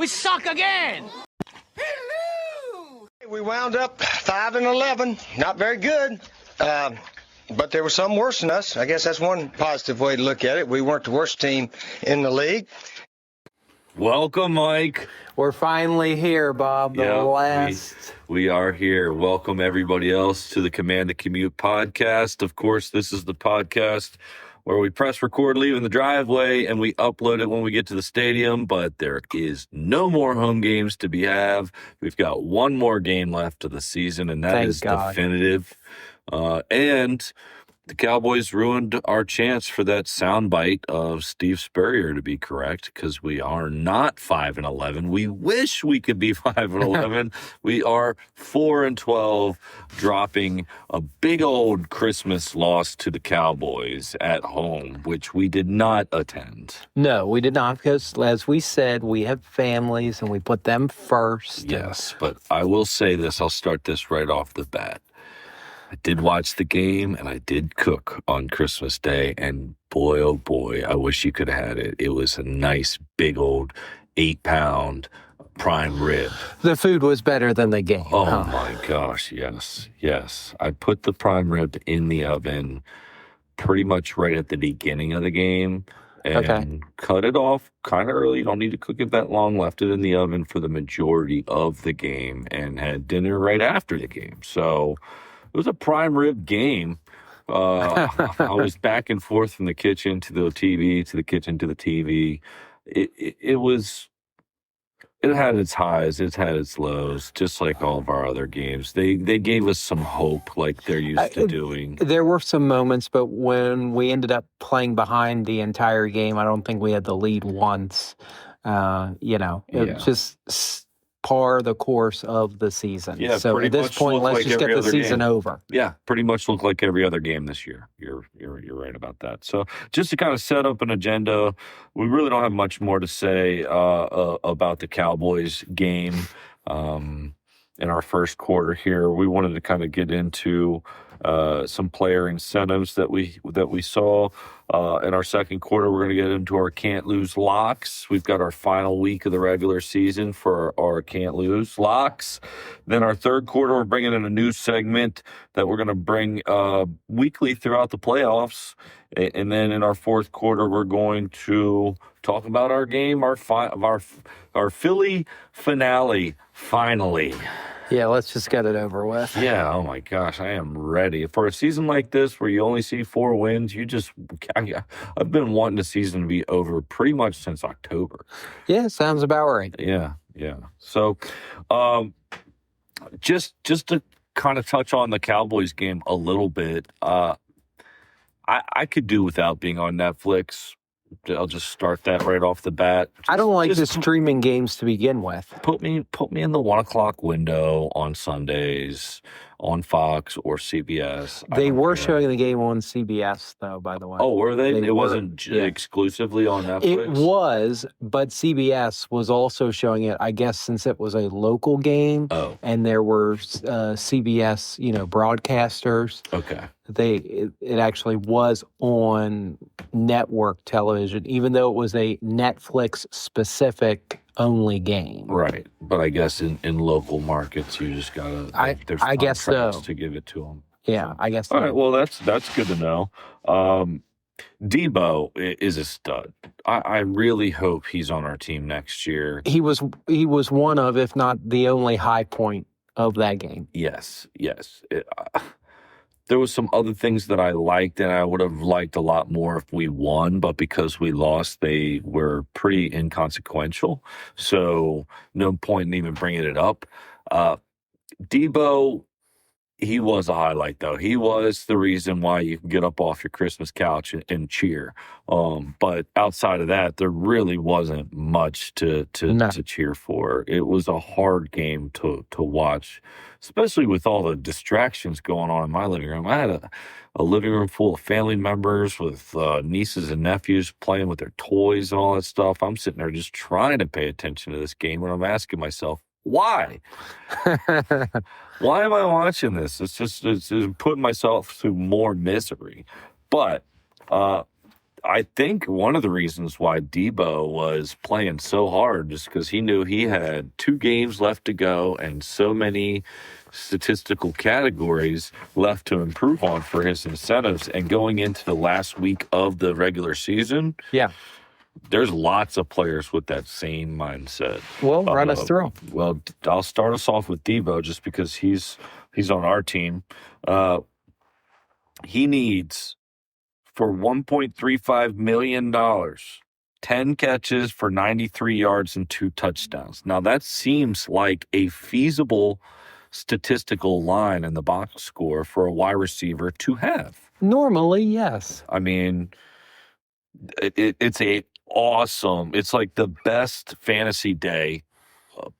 We suck again. We wound up 5-11. Not very good. But there was some worse than us. I guess that's one positive way to look at it. We weren't the worst team in the league. Welcome, Mike. We're finally here, Bob. We are here. Welcome, everybody else, to the Command the Commute podcast. Of course, this is the podcast where we press record leaving the driveway and we upload it when we get to the stadium, but there is no more home games to be have. We've got one more game left of the season, and that is definitive. And the Cowboys ruined our chance for that soundbite of Steve Spurrier to be correct, because we are not 5-11. We wish we could be 5-11. We are 4-12, dropping a big old Christmas loss to the Cowboys at home, which we did not attend. No, we did not, because as we said, we have families and we put them first. Yes, but I will say this. I'll start this right off the bat. I did watch the game, and I did cook on Christmas Day, and boy, oh boy, I wish you could have had it. It was a nice, big old 8-pound prime rib. The food was better than the game. Oh, my gosh, yes. I put the prime rib in the oven pretty much right at the beginning of the game and cut it off kind of early. You don't need to cook it that long. Left it in the oven for the majority of the game and had dinner right after the game. So it was a prime rib game. I was back and forth from the kitchen to the TV, to the kitchen to the TV. It had its highs, it had its lows, just like all of our other games. They gave us some hope, like they're used to doing. There were some moments, but when we ended up playing behind the entire game, I don't think we had the lead once. It just par the course of the season. Yeah, so at this point, let's just get the season over. Yeah, pretty much look like every other game this year. You're right about that. So just to kind of set up an agenda, we really don't have much more to say about the Cowboys game in our first quarter here. We wanted to kind of get into some player incentives that we saw in our second quarter. We're going to get into our can't lose locks. We've got our final week of the regular season for our can't lose locks. Then our third quarter, we're bringing in a new segment that we're going to bring weekly throughout the playoffs. And then in our fourth quarter, we're going to talk about our game, our Philly finale, finally. Yeah, let's just get it over with. Yeah, oh my gosh, I am ready. For a season like this where you only see 4 wins, I've been wanting the season to be over pretty much since October. Yeah, sounds about right. Yeah. So, just to kind of touch on the Cowboys game a little bit, I could do without being on Netflix. I'll just start that right off the bat. I don't like the streaming games to begin with. Put me in the 1 o'clock window on Sundays on Fox or CBS. They were showing the game on CBS, though, by the way. Oh, were they? It wasn't exclusively on Netflix? It was, but CBS was also showing it, I guess, since it was a local game. Oh. And there were CBS, broadcasters. Okay. It actually was on network television, even though it was a Netflix-specific only game. Right. But I guess in local markets, you just got to, there's I guess so, to give it to them. Yeah, I guess so. All right, well, that's good to know. Deebo is a stud. I really hope he's on our team next year. He was one of, if not the only high point of that game. Yes. There was some other things that I liked, and I would have liked a lot more if we won, but because we lost, they were pretty inconsequential. So no point in even bringing it up. Deebo, he was a highlight, though. He was the reason why you can get up off your Christmas couch and cheer. But outside of that, there really wasn't much to cheer for. It was a hard game to watch, especially with all the distractions going on in my living room. I had a living room full of family members with nieces and nephews playing with their toys and all that stuff. I'm sitting there just trying to pay attention to this game, and I'm asking myself, why? Why am I watching this? It's putting myself through more misery. But I think one of the reasons why Deebo was playing so hard is because he knew he had 2 games left to go and so many statistical categories left to improve on for his incentives. And going into the last week of the regular season, there's lots of players with that same mindset. Well, run us through. Well, I'll start us off with Deebo just because he's on our team. He needs, for $1.35 million, 10 catches for 93 yards and 2 touchdowns. Now, that seems like a feasible statistical line in the box score for a wide receiver to have. Normally, yes. I mean, it's like the best fantasy day,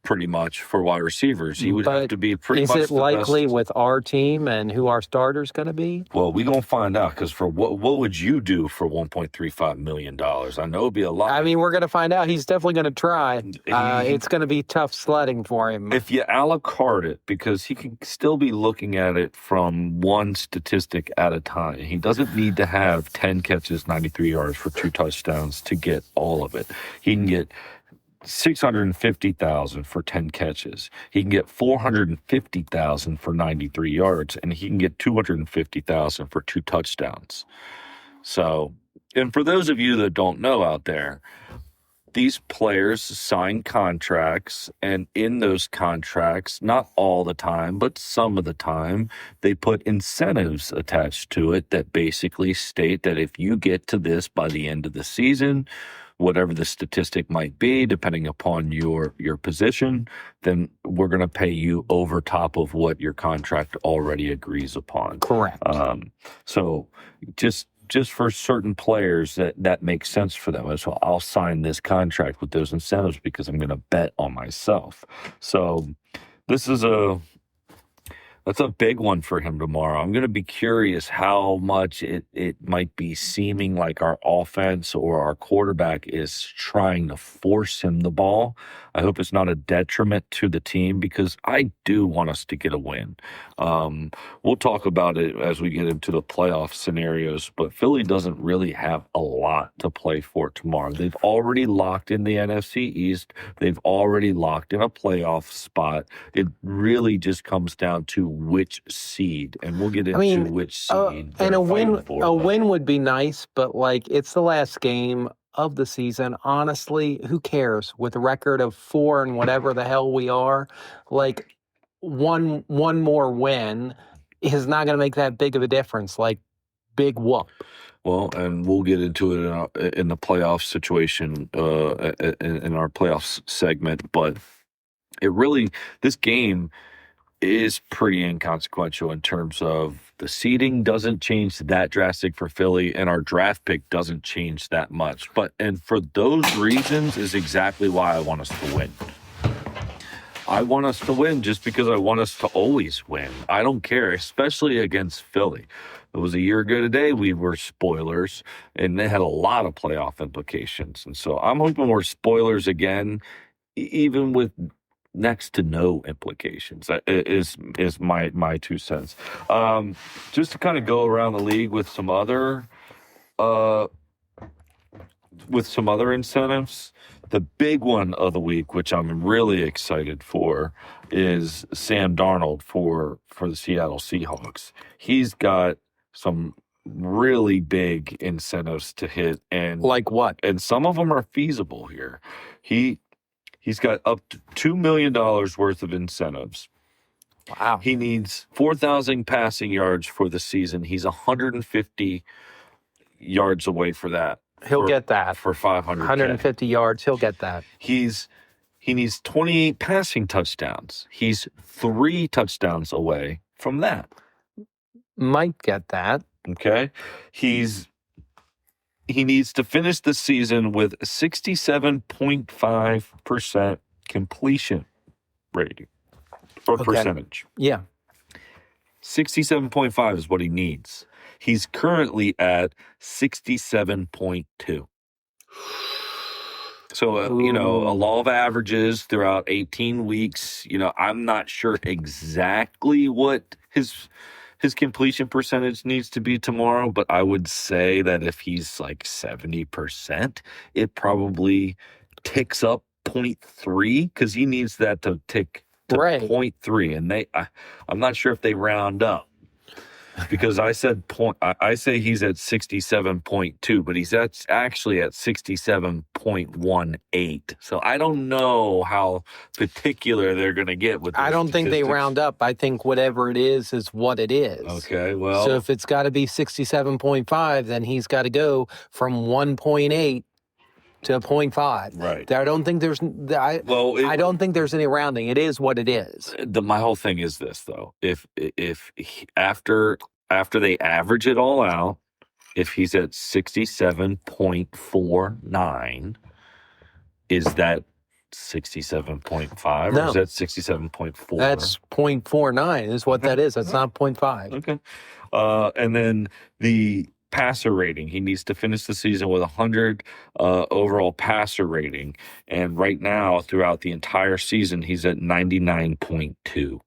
pretty much, for wide receivers. He would have to be pretty much the best. Is it likely with our team and who our starter's going to be? Well, we're going to find out, because for what would you do for $1.35 million? I know it'd be a lot. I mean, we're going to find out. He's definitely going to try. It's going to be tough sledding for him. If you a la carte it, because he can still be looking at it from one statistic at a time. He doesn't need to have 10 catches, 93 yards for 2 touchdowns to get all of it. He can get $650,000 for 10 catches. He can get $450,000 for 93 yards, and he can get $250,000 for 2 touchdowns. So, and for those of you that don't know out there, these players sign contracts, and in those contracts, not all the time, but some of the time, they put incentives attached to it that basically state that if you get to this by the end of the season, whatever the statistic might be, depending upon your position, then we're going to pay you over top of what your contract already agrees upon. Correct. So just for certain players that makes sense for them. So I'll sign this contract with those incentives because I'm going to bet on myself. So this is that's a big one for him tomorrow. I'm going to be curious how much it might be seeming like our offense or our quarterback is trying to force him the ball. I hope it's not a detriment to the team, because I do want us to get a win. We'll talk about it as we get into the playoff scenarios, but Philly doesn't really have a lot to play for tomorrow. They've already locked in the NFC East. They've already locked in a playoff spot. It really just comes down to which seed, and we'll get into which seed. And a win would be nice, but it's the last game of the season. Honestly, who cares? With a record of 4 and whatever the hell we are, one more win is not going to make that big of a difference. Big whoop. Well, and we'll get into it in the playoff situation in our playoffs segment, but this game is pretty inconsequential in terms of the seeding doesn't change that drastic for Philly, and our draft pick doesn't change that much. And for those reasons is exactly why I want us to win. I want us to win just because I want us to always win. I don't care, especially against Philly. It was a year ago today we were spoilers, and they had a lot of playoff implications. And so I'm hoping we're spoilers again, even with next to no implications. Is my 2 cents. Just to kind of go around the league with some other incentives. The big one of the week, which I'm really excited for, is Sam Darnold for the Seattle Seahawks. He's got some really big incentives to hit, and like what? And some of them are feasible here. He's got up to $2 million worth of incentives. Wow. He needs 4,000 passing yards for the season. He's 150 yards away for that. He'll get that. For 500. 150 yards, he'll get that. He needs 28 passing touchdowns. He's 3 touchdowns away from that. Might get that. Okay. He needs to finish the season with 67.5% completion rating or percentage. Yeah. 67.5 is what he needs. He's currently at 67.2. So, a law of averages throughout 18 weeks, I'm not sure exactly what his his completion percentage needs to be tomorrow, but I would say that if he's like 70%, it probably ticks up 0.3 because he needs that to tick to 0.3. And I'm not sure if they round up. Because I say he's at 67.2, but he's actually at 67.18. So I don't know how particular they're going to get with this. I don't think they round up. I think whatever it is what it is. Okay, well. So if it's got to be 67.5, then he's got to go from 1.8 to 0.5. Right. I don't think there's I don't think there's any rounding. It is what it is. My whole thing is this though. If after they average it all out, if he's at 67.49, is that 67.5 or is that 67.4? That's 0.49 is what that is. That's not 0.5. Okay. And then the passer rating. He needs to finish the season with 100 overall passer rating. And right now, throughout the entire season, he's at 99.2.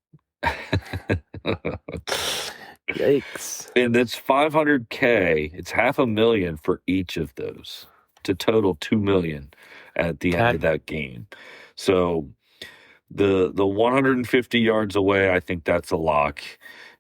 Yikes. And it's $500K. It's $500,000 for each of those to total $2 million at the end of that game. So the 150 yards away, I think that's a lock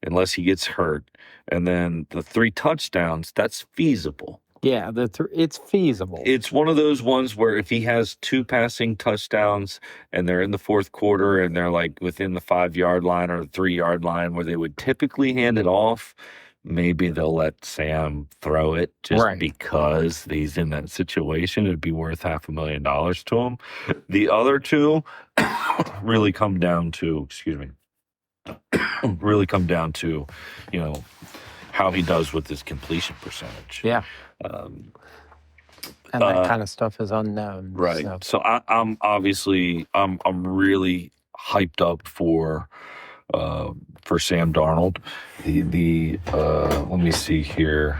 unless he gets hurt. And then the 3 touchdowns, that's feasible. Yeah, it's feasible. It's one of those ones where if he has 2 passing touchdowns and they're in the fourth quarter and they're like within the 5-yard line or the 3-yard line where they would typically hand it off, maybe they'll let Sam throw it just because he's in that situation. It'd be worth $500,000 to him. The other 2 really come down to, how he does with his completion percentage. Yeah. And that kind of stuff is unknown. Right. So I'm obviously I'm really hyped up for Sam Darnold. The let me see here.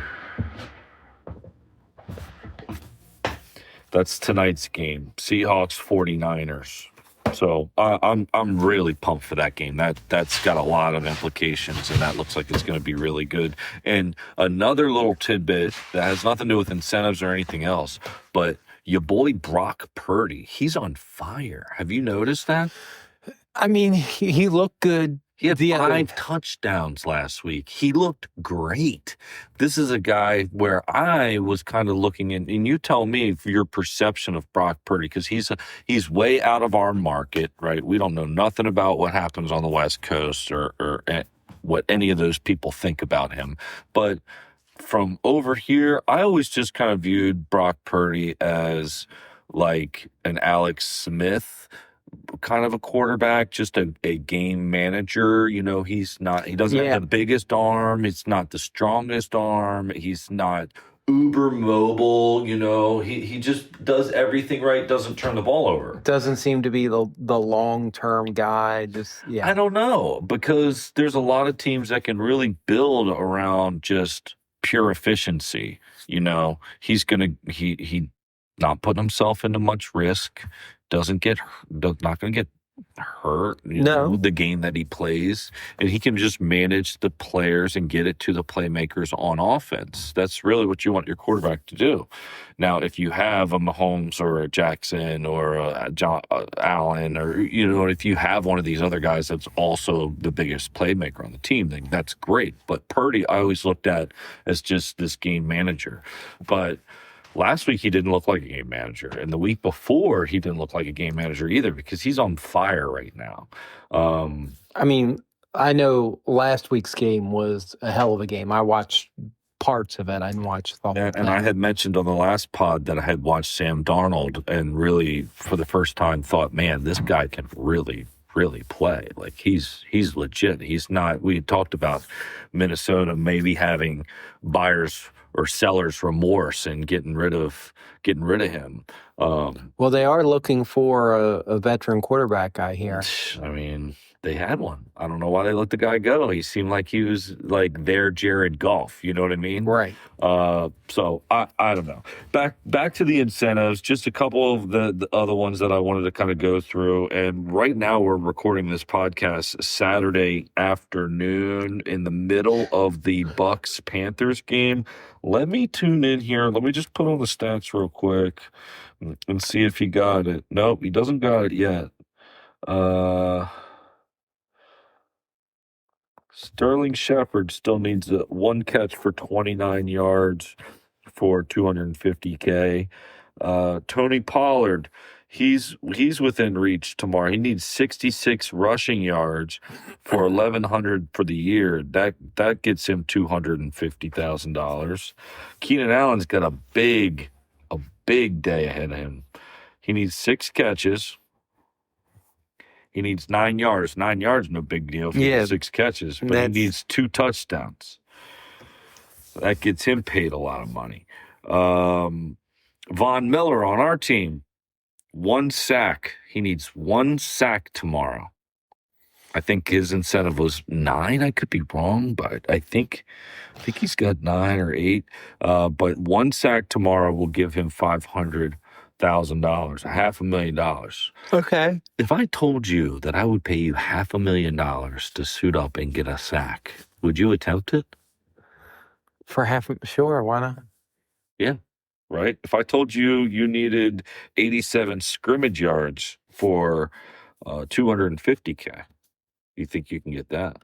That's tonight's game. Seahawks 49ers. So I'm really pumped for that game. That's got a lot of implications, and that looks like it's going to be really good. And another little tidbit that has nothing to do with incentives or anything else, but your boy Brock Purdy, he's on fire. Have you noticed that? I mean, he looked good. He had 5 touchdowns last week. He looked great. This is a guy where I was kind of looking in, and you tell me your perception of Brock Purdy, because he's way out of our market, right? We don't know nothing about what happens on the West Coast or what any of those people think about him. But from over here, I always just kind of viewed Brock Purdy as like an Alex Smith kind of a quarterback, just a game manager. He doesn't have the biggest arm. It's not the strongest arm. He's not uber mobile. He just does everything right, doesn't turn the ball over. Doesn't seem to be the long-term guy. I don't know, because there's a lot of teams that can really build around just pure efficiency. He's not putting himself into much risk. Not going to get hurt. The game that he plays, and he can just manage the players and get it to the playmakers on offense. That's really what you want your quarterback to do. Now, if you have a Mahomes or a Jackson or a Allen, or if you have one of these other guys that's also the biggest playmaker on the team, then that's great. But Purdy, I always looked at as just this game manager, but last week, he didn't look like a game manager. And the week before, he didn't look like a game manager either, because he's on fire right now. I mean, I know last week's game was a hell of a game. I watched parts of it. I didn't watch the whole thing. And I had mentioned on the last pod that I had watched Sam Darnold and really, for the first time, thought, man, this guy can really play. Like, he's legit. He's not. We talked about Minnesota maybe having buyers or seller's remorse and getting rid of him. Well, they are looking for a veteran quarterback guy here. I mean, They had one. I don't know why they let the guy go. He seemed like he was like their Jared Goff. You know what I mean? Right. So I don't know. Back to the incentives. Just a couple of the other ones that I wanted to kind of go through. And right now we're recording this podcast Saturday afternoon in the middle of the Bucks-Panthers game. Let me tune in here. Let me just put on the stats real quick and see if he got it. Nope, he doesn't got it yet. Sterling Shepard still needs one catch for 29 yards for $250K. Tony Pollard, he's within reach tomorrow. He needs 66 rushing yards for $1,100 for the year. That gets him $250,000. Keenan Allen's got a big day ahead of him. He needs 6 catches. He needs 9 yards. 9 yards, no big deal for 6 catches, but he needs 2 touchdowns. That gets him paid a lot of money. Von Miller on our team, 1 sack. He needs 1 sack tomorrow. I think his incentive was 9. I could be wrong, but I think he's got 9 or 8. But 1 sack tomorrow will give him $500,000, $500,000. Okay. If I told you that I would pay you $500,000 to suit up and get a sack, would you attempt it? Sure, why not? Yeah, right. If I told you needed 87 scrimmage yards for $250K, you think you can get that?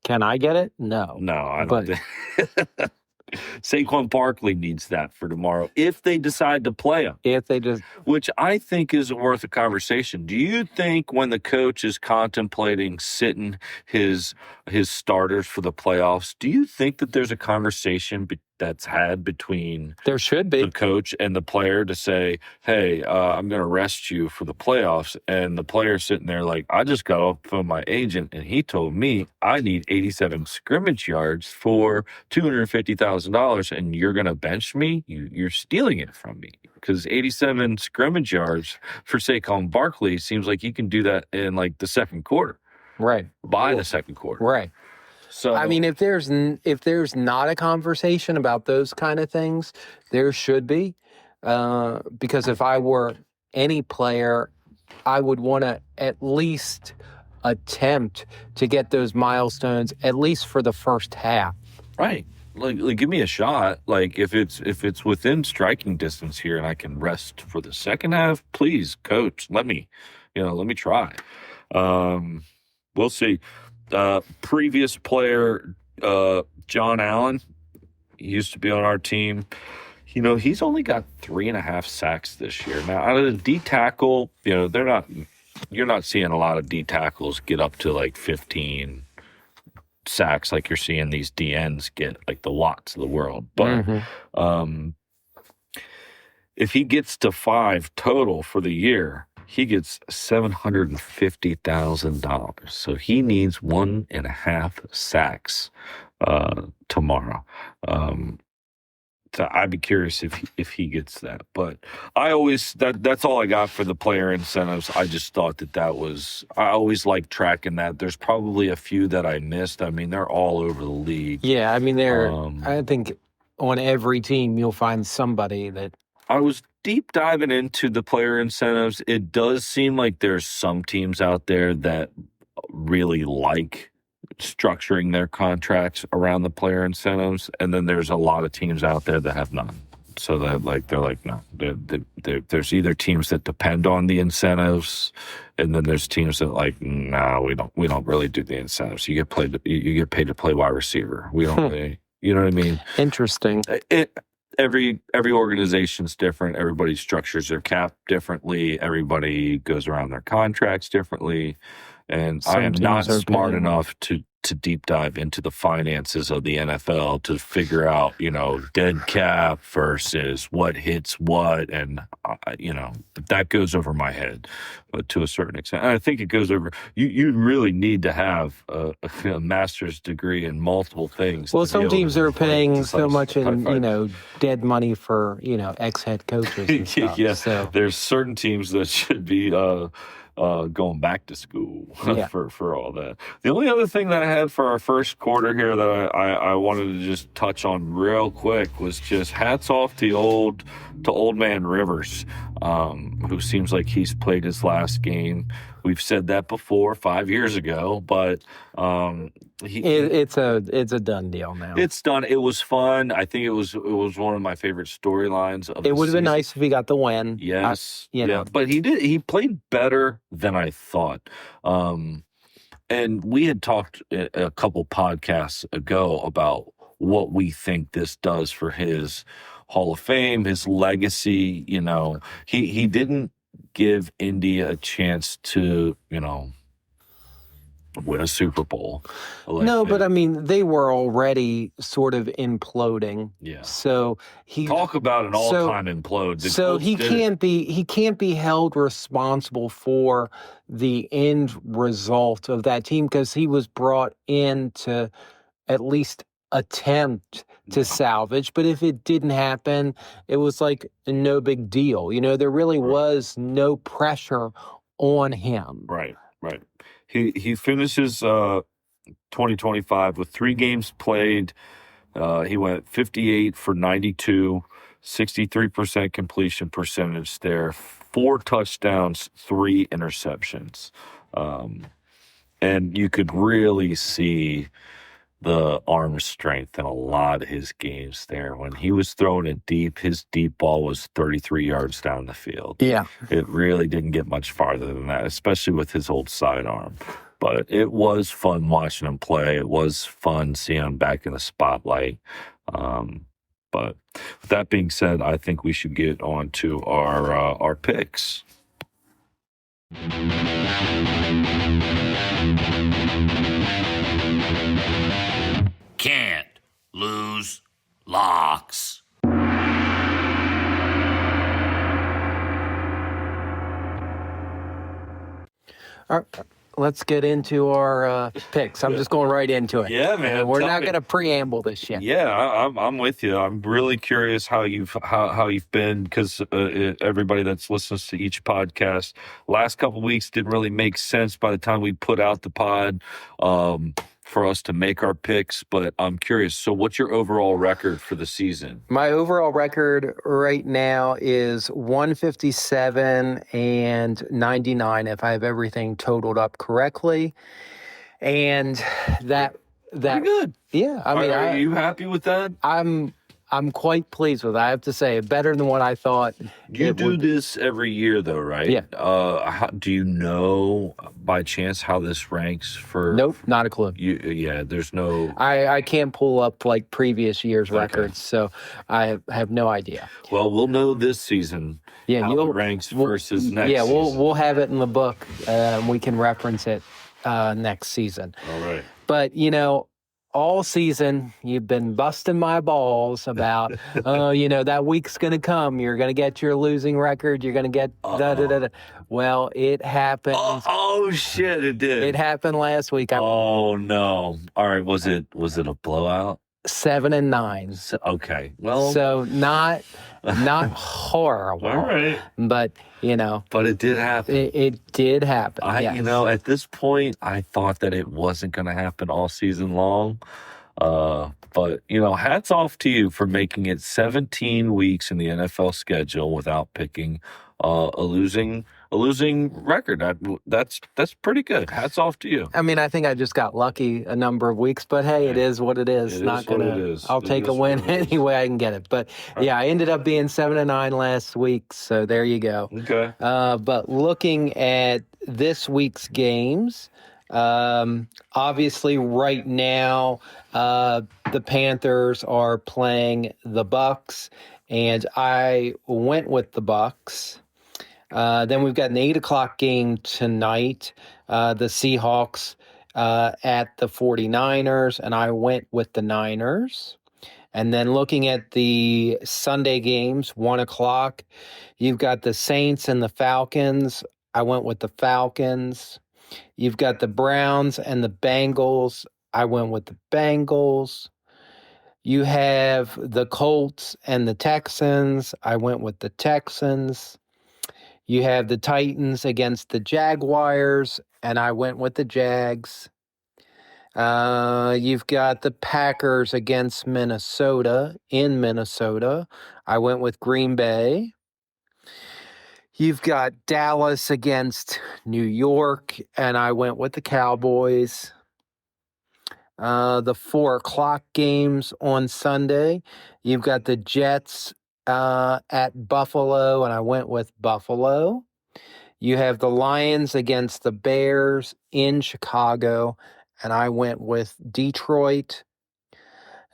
Can I get it? No. No, I don't think. Saquon Barkley needs that for tomorrow if they decide to play him. Which I think is worth a conversation. Do you think when the coach is contemplating sitting his starters for the playoffs, do you think that there's a conversation that's had between there should be the coach and the player to say, hey, I'm going to rest you for the playoffs, and the player sitting there like, I just got off from my agent and he told me I need 87 scrimmage yards for $250,000 and you're going to bench me? You're stealing it from me, because 87 scrimmage yards for Saquon Barkley seems like he can do that in like the second quarter. Right. By the second quarter. Right. So I mean, if there's not a conversation about those kind of things, there should be, because if I were any player, I would want to at least attempt to get those milestones at least for the first half. Right. Like give me a shot. Like if it's within striking distance here and I can rest for the second half, please, coach, let me try. We'll see. Previous player, John Allen, he used to be on our team. You know, he's only got 3.5 sacks this year. Now, out of the D tackle, you're not seeing a lot of D tackles get up to like 15 sacks like you're seeing these DNs get, like the Watts of the world. But if he gets to 5 total for the year, he gets $750,000. So he needs 1.5 sacks tomorrow. So I'd be curious if he gets that. But that's all I got for the player incentives. I just thought I always like tracking that. There's probably a few that I missed. I mean, they're all over the league. Yeah, I mean, I think on every team you'll find somebody that. I was deep diving into the player incentives. It does seem like there's some teams out there that really like structuring their contracts around the player incentives, and then there's a lot of teams out there that have none. So they're like no. There's either teams that depend on the incentives, and then there's teams that like, no, we don't really do the incentives. You get paid to play wide receiver. We don't really, you know what I mean? Interesting. Every organization's different. Everybody structures their cap differently. Everybody goes around their contracts differently. And I am not smart enough to deep dive into the finances of the NFL to figure out, dead cap versus what hits what. And, that goes over my head to a certain extent. And I think it goes over. You really need to have a master's degree in multiple things. Well, some teams are paying so much in, dead money for, ex-head coaches and stuff. Yeah, so. There's certain teams that should be going back to school Yeah. for all that. The only other thing that I had for our first quarter here that I wanted to just touch on real quick was just hats off to old man Rivers, who seems like he's played his last game. We've said that before 5 years ago, but it's a done deal now. It's done. It was fun. I think it was one of my favorite storylines of the It would have been season. nice if he got the win. Yes. You know. But he played better than I thought. And we had talked a couple podcasts ago about what we think this does for his Hall of Fame, his legacy. You know, he didn't give Indy a chance to, you know, win a Super Bowl. No, but I mean, they were already sort of imploding. Yeah. So talk about an all-time implode. So he can't be held responsible for the end result of that team because he was brought in to at least attempt to salvage. But if it didn't happen, it was like no big deal. You know, there really was no pressure on him. Right. He finishes 2025 with 3 games played. He went 58 for 92, 63% completion percentage there, 4 touchdowns, 3 interceptions. And you could really see the arm strength in a lot of his games there. When he was throwing it deep, his deep ball was 33 yards down the field. Yeah. It really didn't get much farther than that, especially with his old sidearm. But it was fun watching him play. It was fun seeing him back in the spotlight. But with that being said, I think we should get on to our picks. Can't lose locks. All right, let's get into our picks. I'm just going right into it. Yeah, man. We're not going to preamble this yet. Yeah, I'm with you. I'm really curious how you've been, because everybody that's listens to each podcast, last couple of weeks didn't really make sense by the time we put out the pod for us to make our picks. But I'm curious. So, what's your overall record for the season? My overall record right now is 157 and 99 if I have everything totaled up correctly. And that pretty good. Yeah, I mean, are you happy with that? I'm quite pleased with it. I have to say, better than what I thought. You do this every year, though, right? Yeah. Do you know by chance how this ranks for? Nope, not a clue. There's no. I can't pull up like previous year's records, so I have no idea. Well, we'll know this season. Yeah, how it ranks versus next. Yeah, season. we'll have it in the book. We can reference it next season. All right. But you know, all season you've been busting my balls about, that week's going to come. You're going to get your losing record. You're going to get da-da-da-da. Well, it happened. Oh, shit, it did. It happened last week. Oh, no. All right, was it a blowout? 7-9. Okay. Well, so not horrible. All right. But, But it did happen. It did happen. Yes. At this point, I thought that it wasn't going to happen all season long. But, hats off to you for making it 17 weeks in the NFL schedule without picking a losing record. That's pretty good. Hats off to you. I mean, I think I just got lucky a number of weeks, but hey, it is what it is. I'll take a win any way I can get it. But yeah, I ended up being 7-9 last week, so there you go. Okay. But looking at this week's games, obviously right now, the Panthers are playing the Bucks, and I went with the Bucks. Then we've got an 8:00 game tonight, the Seahawks at the 49ers, and I went with the Niners. And then looking at the Sunday games, 1:00, you've got the Saints and the Falcons. I went with the Falcons. You've got the Browns and the Bengals. I went with the Bengals. You have the Colts and the Texans. I went with the Texans. You have the Titans against the Jaguars, and I went with the Jags. You've got the Packers against Minnesota in Minnesota. I went with Green Bay. You've got Dallas against New York, and I went with the Cowboys. The 4:00 games on Sunday. You've got the Jets at Buffalo, and I went with Buffalo. You have the Lions against the Bears in Chicago, and I went with Detroit.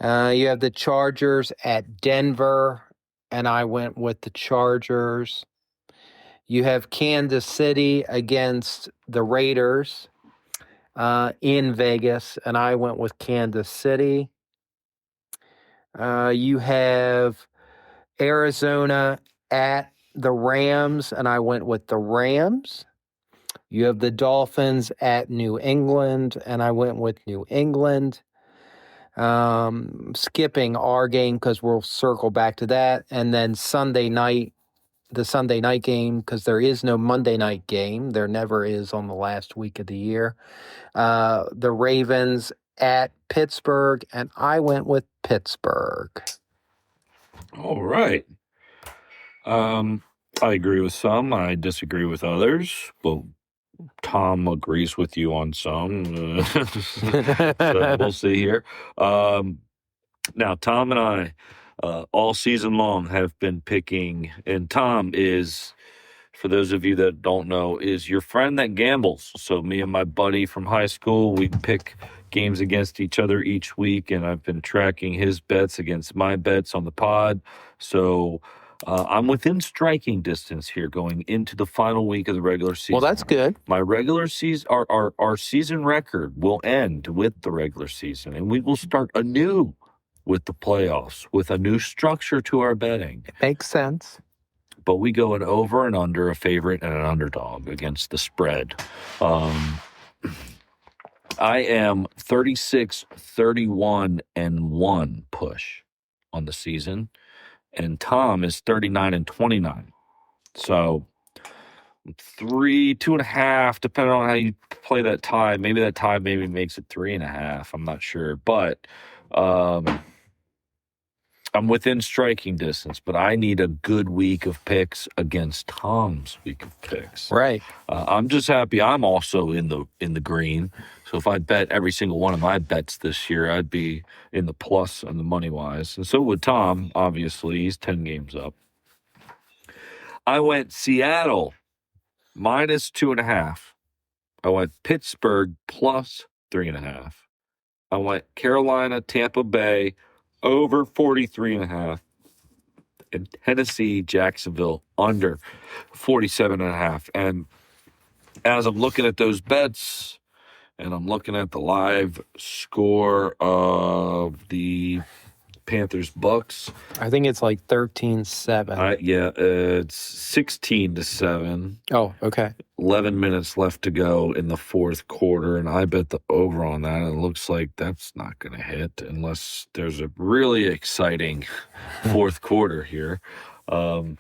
You have the Chargers at Denver, and I went with the Chargers. You have Kansas City against the Raiders in Vegas, and I went with Kansas City. You have Arizona at the Rams, and I went with the Rams. You have the Dolphins at New England, and I went with New England. Skipping our game because we'll circle back to that. And then Sunday night, the Sunday night game, because there is no Monday night game. There never is on the last week of the year. The Ravens at Pittsburgh, and I went with Pittsburgh. All right. I agree with some. I disagree with others. But Tom agrees with you on some. So we'll see here. Now, Tom and I, all season long, have been picking, and Tom is, for those of you that don't know, is your friend that gambles. So me and my buddy from high school, we pick games against each other each week, and I've been tracking his bets against my bets on the pod. So I'm within striking distance here going into the final week of the regular season. Well, that's good. My regular season, our season record will end with the regular season, and we will start anew with the playoffs, with a new structure to our betting. Makes sense. But we go an over and under, a favorite and an underdog against the spread. I am 36, 31, and 1 push on the season, and Tom is 39 and 29. So 3, 2.5, depending on how you play that tie. Maybe that tie makes it 3.5. I'm not sure, but I'm within striking distance, but I need a good week of picks against Tom's week of picks. Right. I'm just happy I'm also in the green. So if I bet every single one of my bets this year, I'd be in the plus on the money wise. And so would Tom, obviously. He's 10 games up. I went Seattle minus 2.5. I went Pittsburgh plus 3.5. I went Carolina, Tampa Bay over 43.5, and Tennessee, Jacksonville under 47.5. And as I'm looking at those bets, and I'm looking at the live score of the Panthers-Bucks, I think it's like 13-7. Yeah, it's 16-7. Oh, okay. 11 minutes left to go in the fourth quarter, and I bet the over on that. And it looks like that's not going to hit unless there's a really exciting fourth quarter here. Tom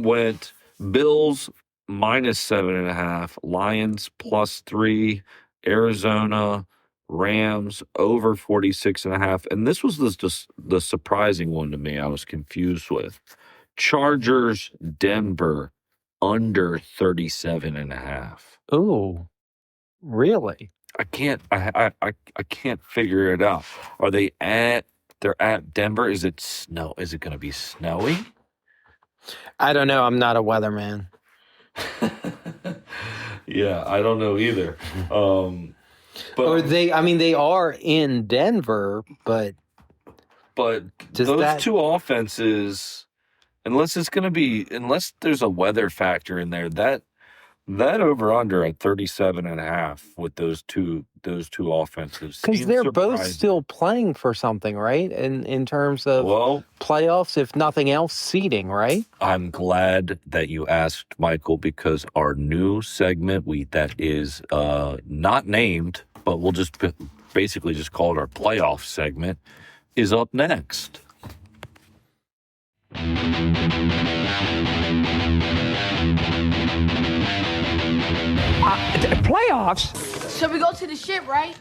went Bills minus 7.5, Lions plus 3, Arizona, Rams over 46.5. And this was just the surprising one to me I was confused with. Chargers, Denver under 37.5. Oh, really? I can't figure it out. Are they they're at Denver? Is it snow? Is it going to be snowy? I don't know. I'm not a weatherman. Yeah, I don't know either. But Or they are in Denver, but those two offenses, unless there's a weather factor in there, that over under at 37.5 with those two offenses, because they're both still playing for something, right? In terms of playoffs, if nothing else, seeding, right? I'm glad that you asked, Michael, because our new segment that is not named, but we'll just basically just call it our playoff segment, is up next. Playoffs? Should we go to the ship, right?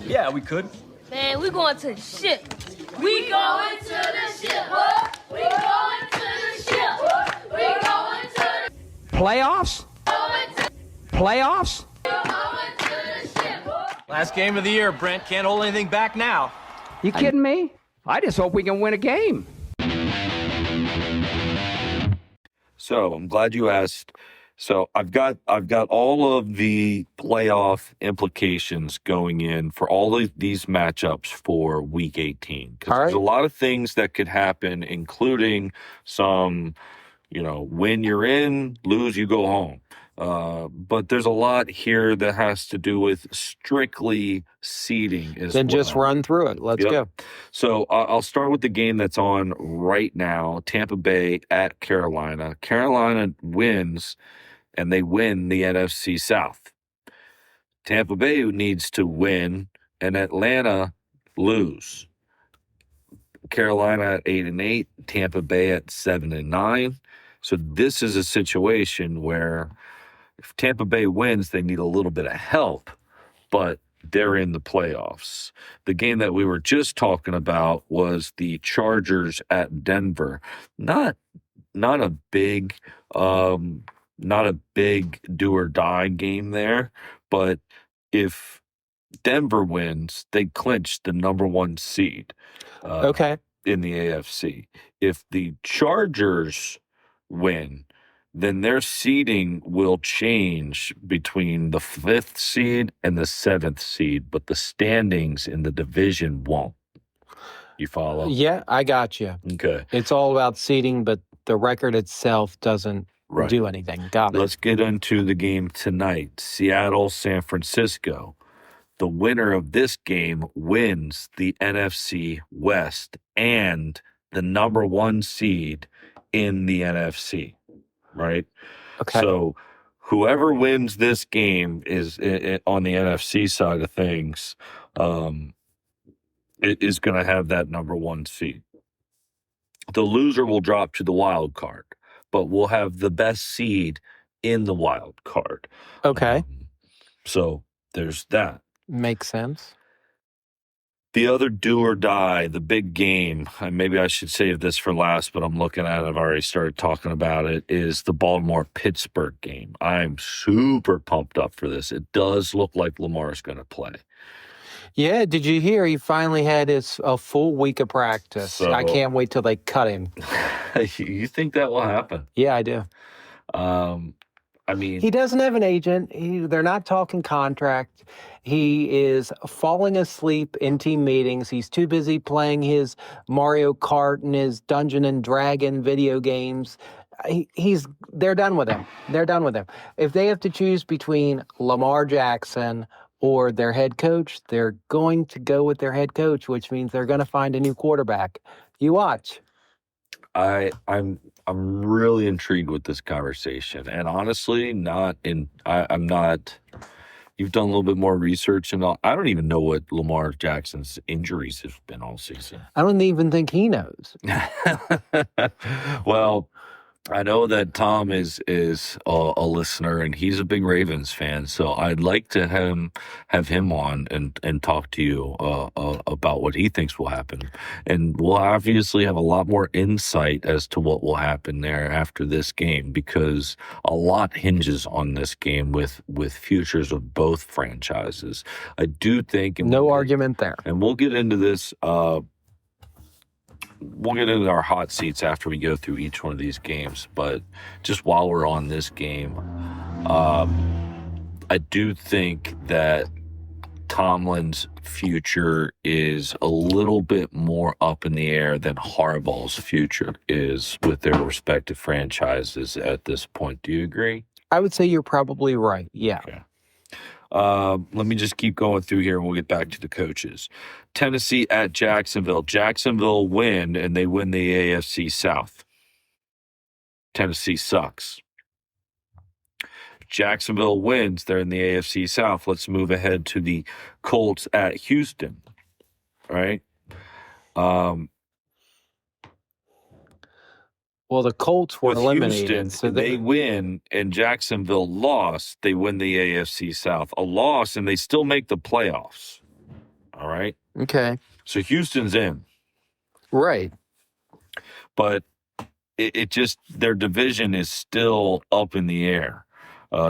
Yeah, we could. Man, we going to the ship. We going to the ship. What? We going to the ship. What? We going to the Playoffs? Playoffs? going to the ship. What? Last game of the year, Brent. Can't hold anything back now. You kidding me? I just hope we can win a game. So I'm glad you asked. So I've got all of the playoff implications going in for all of these matchups for Week 18. Because there's a lot of things that could happen, including some, win you're in, lose you go home. But there's a lot here that has to do with strictly seeding. Then just run through it. Let's go. So I'll start with the game that's on right now, Tampa Bay at Carolina. Carolina wins, and they win the NFC South. Tampa Bay needs to win, and Atlanta lose. Carolina at 8-8, Tampa Bay at 7-9. So this is a situation where if Tampa Bay wins, they need a little bit of help, but they're in the playoffs. The game that we were just talking about was the Chargers at Denver. Not a big do or die game there, but if Denver wins, they clinch the number 1 seed. In the AFC. If the Chargers win, then their seeding will change between the 5th seed and the 7th seed, but the standings in the division won't. You follow? Yeah, I got you. Okay. It's all about seeding, but the record itself doesn't do anything. Got it. Let's get into the game tonight. Seattle, San Francisco. The winner of this game wins the NFC West and the number 1 seed in the NFC. Right? Okay. So whoever wins this game is on the NFC side of things, is going to have that number 1 seed. The loser will drop to the wild card, but we'll have the best seed in the wild card. Okay. So there's that. Makes sense. The other do or die, the big game, and maybe I should save this for last, but I'm looking at it, I've already started talking about it, is the Baltimore-Pittsburgh game. I'm super pumped up for this. It does look like Lamar's going to play. Yeah, did you hear he finally had a full week of practice? So, I can't wait till they cut him. You think that will happen? Yeah, I do. I mean, he doesn't have an agent. They're not talking contract. He is falling asleep in team meetings. He's too busy playing his Mario Kart and his Dungeon and Dragon video games. They're done with him. They're done with him. If they have to choose between Lamar Jackson or their head coach, they're going to go with their head coach, which means they're going to find a new quarterback. You watch. I'm really intrigued with this conversation, and honestly, I'm not. You've done a little bit more research, and I don't even know what Lamar Jackson's injuries have been all season. I don't even think he knows. Well, I know that Tom is a listener, and he's a big Ravens fan. So I'd like to have him on and talk to you about what he thinks will happen, and we'll obviously have a lot more insight as to what will happen there after this game, because a lot hinges on this game with futures of both franchises. I do think, no argument there, and we'll get into this. We'll get into our hot seats after we go through each one of these games. But just while we're on this game, I do think that Tomlin's future is a little bit more up in the air than Harbaugh's future is with their respective franchises at this point. Do you agree? I would say you're probably right. Yeah. Okay. Let me just keep going through here and we'll get back to the coaches. Tennessee at Jacksonville. Jacksonville win, and they win the AFC South. Tennessee sucks. Jacksonville wins. They're in the AFC South. Let's move ahead to the Colts at Houston. All right. Well, the Colts were with eliminated. Houston, So they win, and Jacksonville lost. They win the AFC South. A loss, and they still make the playoffs. All right? Okay. So Houston's in. Right. But it just, their division is still up in the air,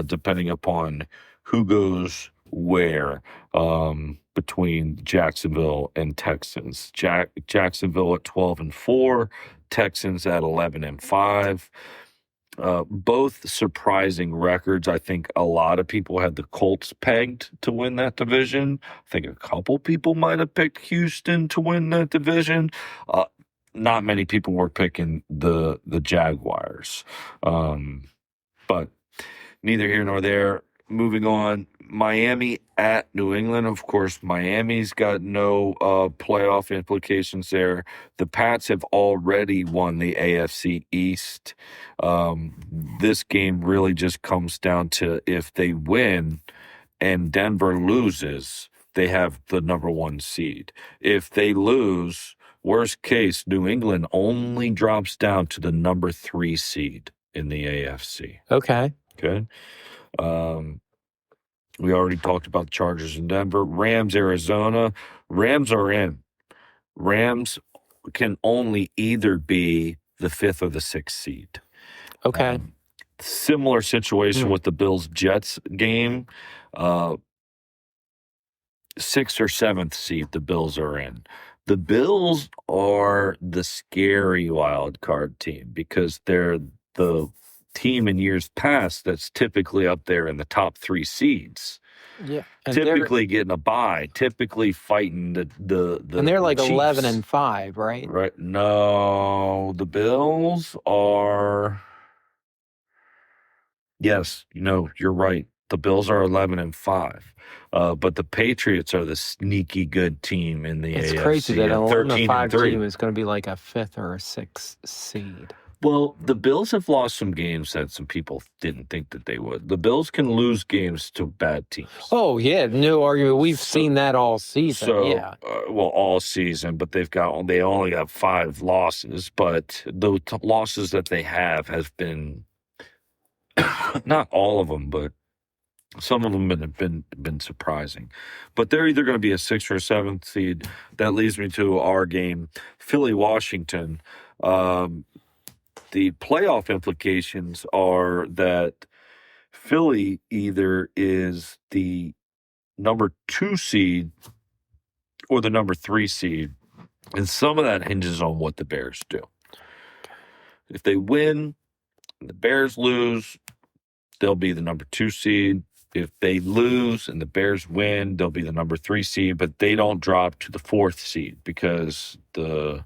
depending upon who goes where, between Jacksonville and Texans. Jacksonville at 12-4, Texans at 11-5. Both surprising records. I think a lot of people had the Colts pegged to win that division. I think a couple people might have picked Houston to win that division. Not many people were picking the Jaguars. But neither here nor there. Moving on, Miami at New England. Of course, Miami's got no playoff implications there. The Pats have already won the AFC East. This game really just comes down to if they win and Denver loses, they have the number 1 seed. If they lose, worst case, New England only drops down to the number 3 seed in the AFC. Okay. Good. We already talked about the Chargers in Denver. Rams, Arizona. Rams are in. Rams can only either be the 5th or the 6th seed. Okay. Similar situation with the Bills-Jets game. 6th or 7th seed the Bills are in. The Bills are the scary wild card team because they're the team in years past that's typically up there in the top 3 seeds. Yeah, and typically getting a bye, typically fighting the and they're like Chiefs. 11-5, right? Right? No, the Bills are. Yes, you're right. The Bills are 11-5. But the Patriots are the sneaky good team in the AFC. It's crazy that an 11-5 13-3. team is going to be like a 5th or a 6th seed. Well, the Bills have lost some games that some people didn't think that they would. The Bills can lose games to bad teams. Oh, yeah, no argument. We've seen that all season. So, yeah. All season, but they only have 5 losses. But the losses that they have been not all of them, but some of them have been surprising. But they're either going to be a 6th or 7th seed. That leads me to our game, Philly-Washington. The playoff implications are that Philly either is the number 2 seed or the number 3 seed, and some of that hinges on what the Bears do. If they win and the Bears lose, they'll be the number 2 seed. If they lose and the Bears win, they'll be the number 3 seed, but they don't drop to the 4th seed because the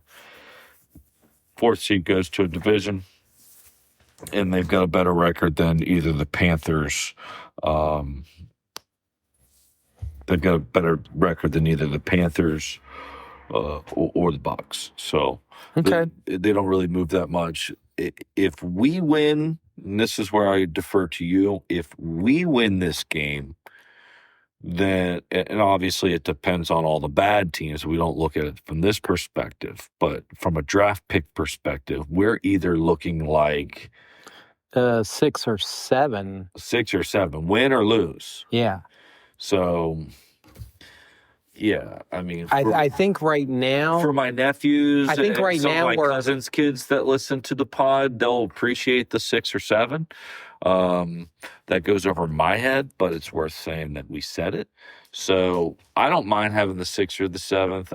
4th seed goes to a division, and they've got a better record than either the Panthers. They've got a better record than either the Panthers or the Bucs. So Okay. they don't really move that much. If we win, and this is where I defer to you, if we win this game, then, and obviously it depends on all the bad teams. We don't look at it from this perspective, but from a draft pick perspective, we're either looking like 6 or 7. 6 or 7, win or lose. Yeah. So, yeah, I mean, I think right now, for my nephews, I think right some now of my cousins' kids that listen to the pod, they'll appreciate the 6 or 7. That goes over my head, but it's worth saying that we said it. So I don't mind having the 6th or the 7th.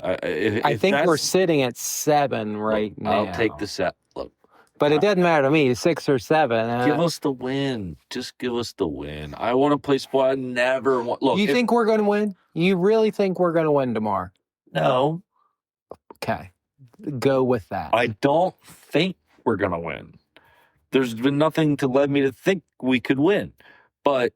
I think we're sitting at 7 right now. I'll take the 7. Look, but it doesn't matter to me, 6 or 7. give us the win. Just give us the win. I want to play spot. I never want. Look, you think we're going to win? You really think we're going to win tomorrow? No. Okay. Go with that. I don't think we're going to win. There's been nothing to lead me to think we could win. But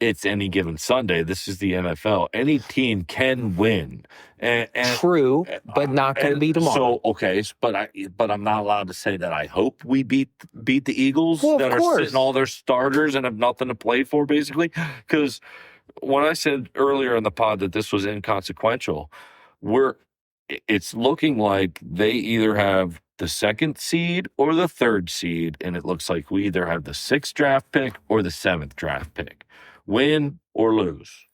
it's any given Sunday. This is the NFL. Any team can win. And True, but not going to be tomorrow. So, okay, but I'm not allowed to say that I hope we beat the Eagles that are sitting all their starters and have nothing to play for, basically. Because when I said earlier in the pod that this was inconsequential, it's looking like they either have the 2nd seed or the 3rd seed, and it looks like we either have the 6th draft pick or the 7th draft pick. Win or lose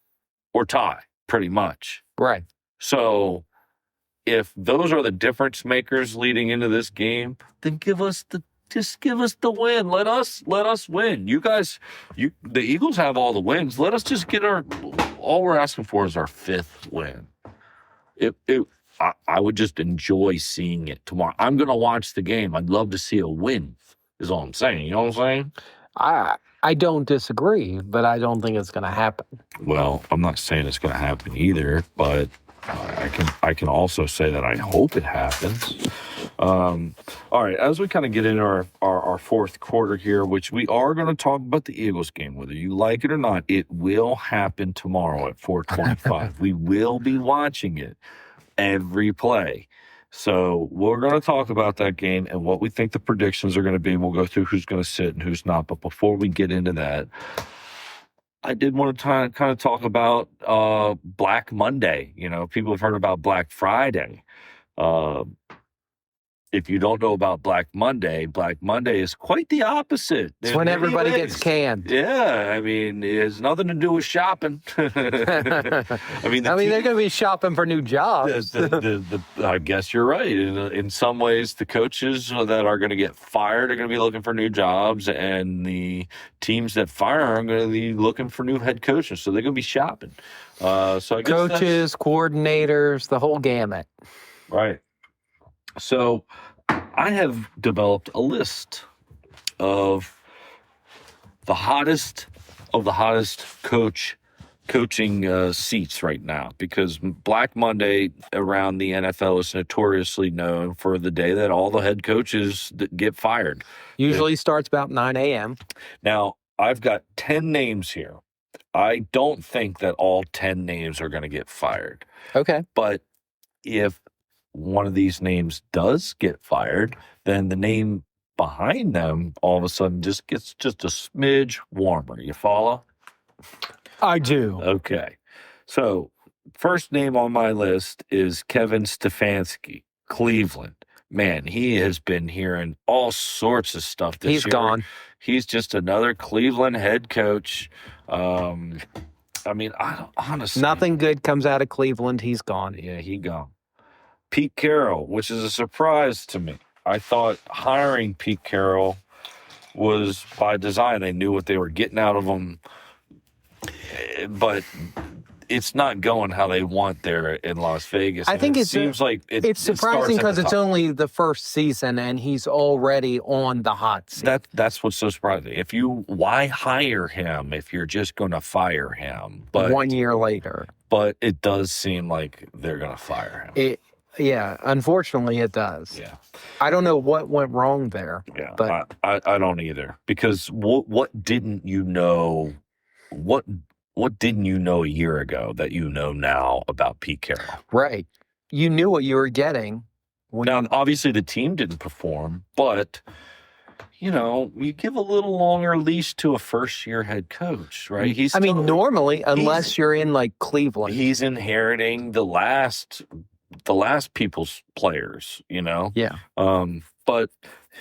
or tie, pretty much. Right. So if those are the difference makers leading into this game, then just give us the win. Let us win. You guys, the Eagles have all the wins. Let us just get all we're asking for is our 5th win. I would just enjoy seeing it tomorrow. I'm going to watch the game. I'd love to see a win, is all I'm saying. You know what I'm saying? I don't disagree, but I don't think it's going to happen. Well, I'm not saying it's going to happen either, but I can also say that I hope it happens. All right, as we kind of get into our 4th quarter here, which we are going to talk about the Eagles game, whether you like it or not, it will happen tomorrow at 4:25. We will be watching it every play. So we're going to talk about that game and what we think the predictions are going to be. We'll go through who's going to sit and who's not. But before we get into that, I did want to kind of talk about Black Monday. You know, people have heard about Black Friday. If you don't know about Black Monday is quite the opposite. It's when everybody gets canned. Yeah, I mean, it has nothing to do with shopping. they're going to be shopping for new jobs. I guess you're right. In some ways, the coaches that are going to get fired are going to be looking for new jobs, and the teams that fire are going to be looking for new head coaches. So they're going to be shopping. So I guess coaches, coordinators, the whole gamut. Right. So I have developed a list of the hottest coaching seats right now, because Black Monday around the NFL is notoriously known for the day that all the head coaches get fired. Usually starts about 9 a.m. Now, I've got 10 names here. I don't think that all 10 names are going to get fired. Okay. But if one of these names does get fired, then the name behind them all of a sudden just gets just a smidge warmer. You follow? I do. Okay. So first name on my list is Kevin Stefanski, Cleveland. Man, he has been hearing all sorts of stuff this year. He's gone. He's just another Cleveland head coach. I honestly, nothing good comes out of Cleveland. He's gone. Yeah, he gone. Pete Carroll, which is a surprise to me. I thought hiring Pete Carroll was by design. They knew what they were getting out of him, but it's not going how they want there in Las Vegas. I think it seems like it's surprising because it's only the first season and he's already on the hot seat. That's what's so surprising. Why hire him if you're just going to fire him? But 1 year later. But it does seem like they're going to fire him. Yeah, unfortunately it does. Yeah. I don't know what went wrong there. Yeah, but I don't either. Because what didn't you know? What didn't you know a year ago that you know now about Pete Carroll? Right. You knew what you were getting. Now, obviously the team didn't perform, but you give a little longer leash to a first-year head coach, right? Normally, unless you're in like Cleveland, he's inheriting the last people's players, Yeah. But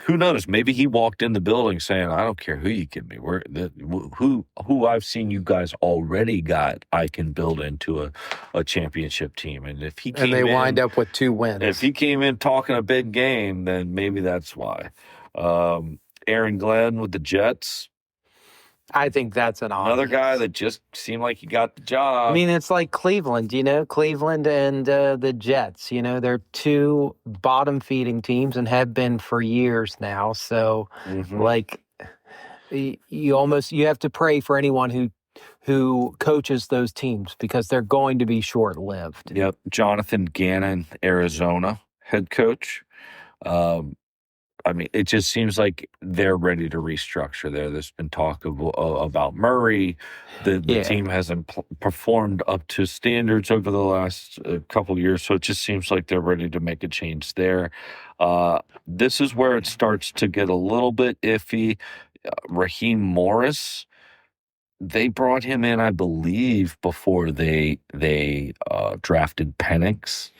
who knows? Maybe he walked in the building saying, "I don't care who you give me. Who I've seen you guys already got, I can build into a championship team." And if he came wind up with 2 wins. If he came in talking a big game, then maybe that's why. Aaron Glenn with the Jets. I think that's another guy that just seemed like he got the job. It's like Cleveland, Cleveland and the Jets, they're 2 bottom feeding teams and have been for years now. So you have to pray for anyone who coaches those teams because they're going to be short lived. Yep. Jonathan Gannon, Arizona head coach. It just seems like they're ready to restructure there. There's been talk about Murray. The team hasn't performed up to standards over the last couple of years, so it just seems like they're ready to make a change there. This is where it starts to get a little bit iffy. Raheem Morris, they brought him in, I believe, before they drafted Penix.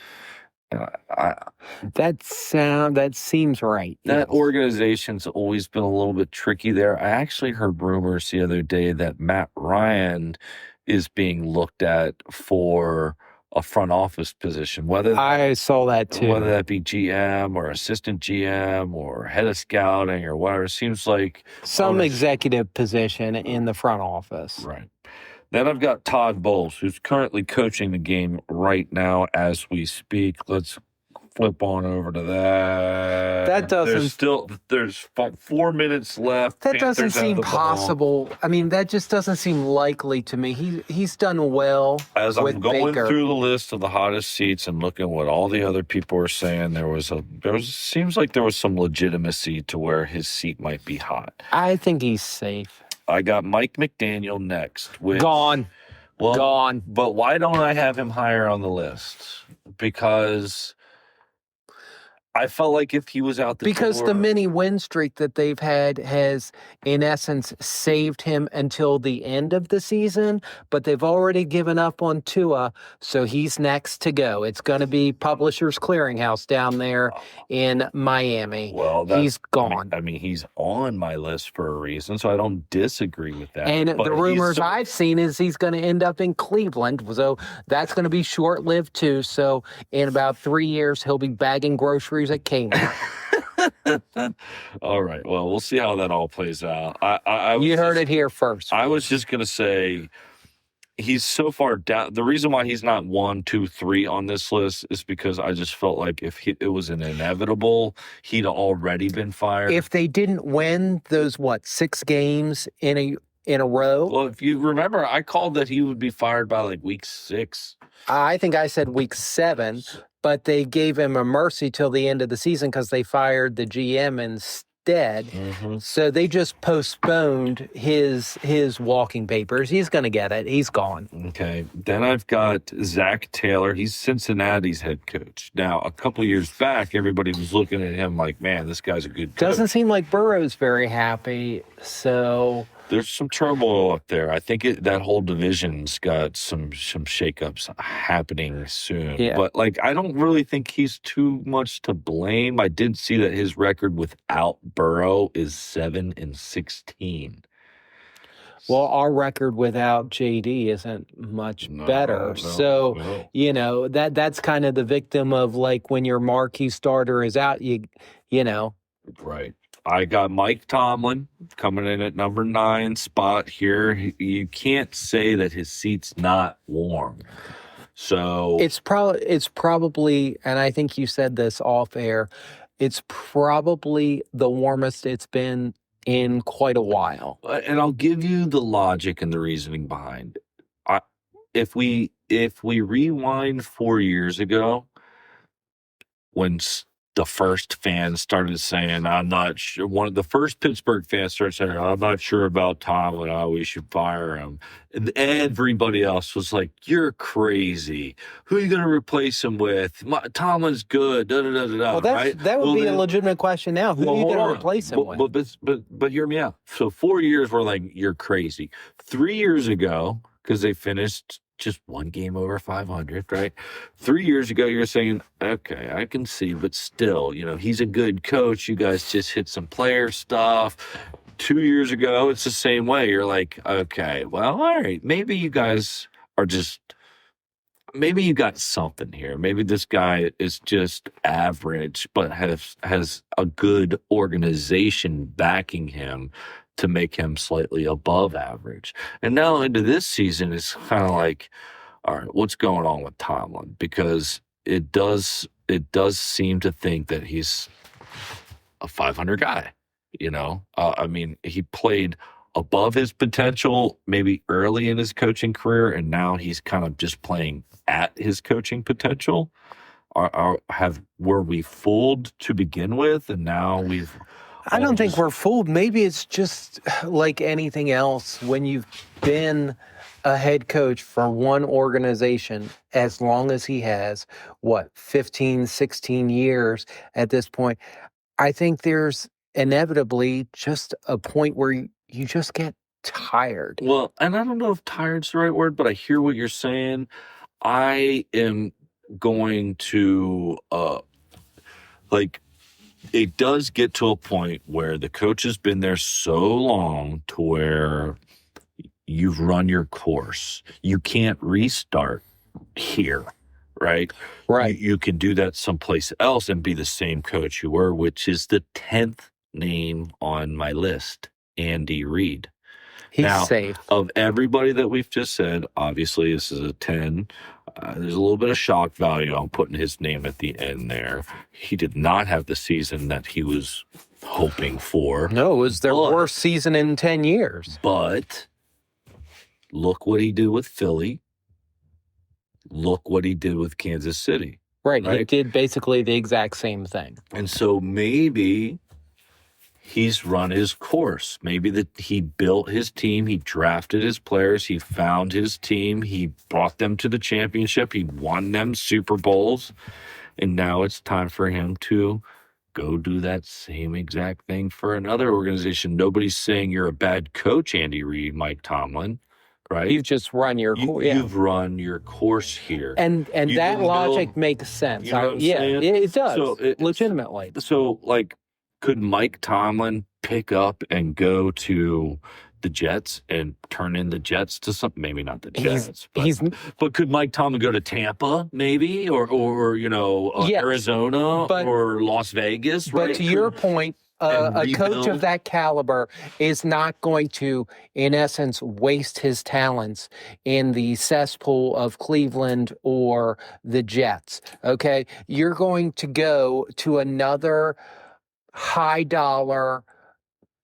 That seems right. That organization's always been a little bit tricky there. I actually heard rumors the other day that Matt Ryan is being looked at for a front office position. I saw that too. Whether that be GM or assistant GM or head of scouting or whatever. It seems like some executive position in the front office. Right. Then I've got Todd Bowles, who's currently coaching the game right now as we speak. Let's flip on over to that. That doesn't. There's 4 minutes left. That doesn't seem possible. I mean, that just doesn't seem likely to me. He's done well. As with I'm going Baker. through the list of the hottest seats and looking at what all the other people are saying, seems like there was some legitimacy to where his seat might be hot. I think he's safe. I got Mike McDaniel next. Gone. Gone. But why don't I have him higher on the list? Because I felt like if he was out the mini win streak that they've had has, in essence, saved him until the end of the season, but they've already given up on Tua, so he's next to go. It's going to be Publishers Clearinghouse down there in Miami. Well, he's gone. I mean, he's on my list for a reason, so I don't disagree with that. And the rumors I've seen is he's going to end up in Cleveland, so that's going to be short-lived too. So in about 3 years, he'll be bagging groceries at Kmart. All right. Well, we'll see how that all plays out. You heard it here first. I was just going to say he's so far down. The reason why he's not 1, 2, 3 on this list is because I just felt like if it was an inevitable, he'd already been fired. If they didn't win those, 6 games in a row? Well, if you remember, I called that he would be fired by like week 6. I think I said week 7, but they gave him a mercy till the end of the season because they fired the GM instead. Mm-hmm. So they just postponed his walking papers. He's going to get it. He's gone. Okay. Then I've got Zach Taylor. He's Cincinnati's head coach. Now, a couple years back, everybody was looking at him like, man, this guy's a good coach. Doesn't seem like Burrow's very happy, so there's some turmoil up there. I think that whole division's got some shakeups happening soon. Yeah. But I don't really think he's too much to blame. I did see that his record without Burrow is 7-16. Well, our record without JD isn't much better. So, that's kind of the victim of when your marquee starter is out, you know. Right. I got Mike Tomlin coming in at number 9 spot here. You can't say that his seat's not warm. So it's probably, and I think you said this off air, it's probably the warmest it's been in quite a while. And I'll give you the logic and the reasoning behind it. If we rewind 4 years ago, when the first fans started saying, I'm not sure. One of the first Pittsburgh fans started saying, I'm not sure about Tomlin. We should fire him. And everybody else was like, you're crazy. Who are you going to replace him with? Tomlin's good. Da, da, da, da, well, right? That would be a legitimate question now. Who are you going to replace him with? But hear me out. So 4 years, we're like, you're crazy. 3 years ago, because they finished just one game over 500, right? 3 years ago, you're saying, okay, I can see, but still, he's a good coach. You guys just hit some player stuff. 2 years ago, it's the same way. You're like, okay, well, all right, maybe you guys are maybe you got something here. Maybe this guy is just average, but has a good organization backing him to make him slightly above average. And now into this season, it's kind of like, all right, what's going on with Tomlin? Because it does seem to think that he's a 500 guy, I mean, he played above his potential maybe early in his coaching career, and now he's kind of just playing at his coaching potential. Were we fooled to begin with, and now we've... I don't think we're fooled. Maybe it's just like anything else. When you've been a head coach for one organization as long as he has, 15, 16 years at this point, I think there's inevitably just a point where you just get tired. Well, and I don't know if tired's the right word, but I hear what you're saying. I am going to it does get to a point where the coach has been there so long to where you've run your course. You can't restart here, right? Right. You can do that someplace else and be the same coach you were, which is the 10th name on my list, Andy Reid. He's now, safe. Of everybody that we've just said, obviously this is a 10. There's a little bit of shock value on putting his name at the end there. He did not have the season that he was hoping for. No, it was their worst season in 10 years. But look what he did with Philly. Look what he did with Kansas City. Right. He did basically the exact same thing. And so maybe he's run his course. Maybe that he built his team. He drafted his players. He found his team. He brought them to the championship. He won them Super Bowls. And now it's time for him to go do that same exact thing for another organization. Nobody's saying you're a bad coach, Andy Reid, Mike Tomlin. Right? You've just run your course. You've run your course here. And that logic makes sense. You know what I'm saying? It does. So legitimately. So, could Mike Tomlin pick up and go to the Jets and turn in the Jets to something? Maybe not the Jets, but could Mike Tomlin go to Tampa, maybe, or Arizona, or Las Vegas? But right? to your point, a coach of that caliber is not going to, in essence, waste his talents in the cesspool of Cleveland or the Jets. Okay, you're going to go to another high-dollar,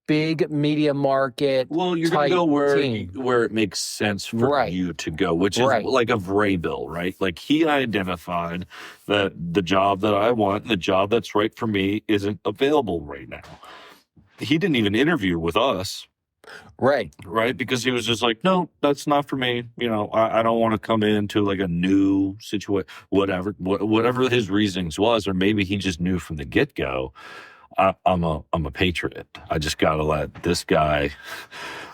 big media market. Well, you're going to go team. where it makes sense for you to go, which is like a Vrabel, right? Like he identified that the job that I want, the job that's right for me, isn't available right now. He didn't even interview with us. Right. Because he was just like, no, that's not for me. You know, I don't want to come into like a new situation, whatever his reasons was, or maybe he just knew from the get-go, I'm a patriot. I just got to let this guy,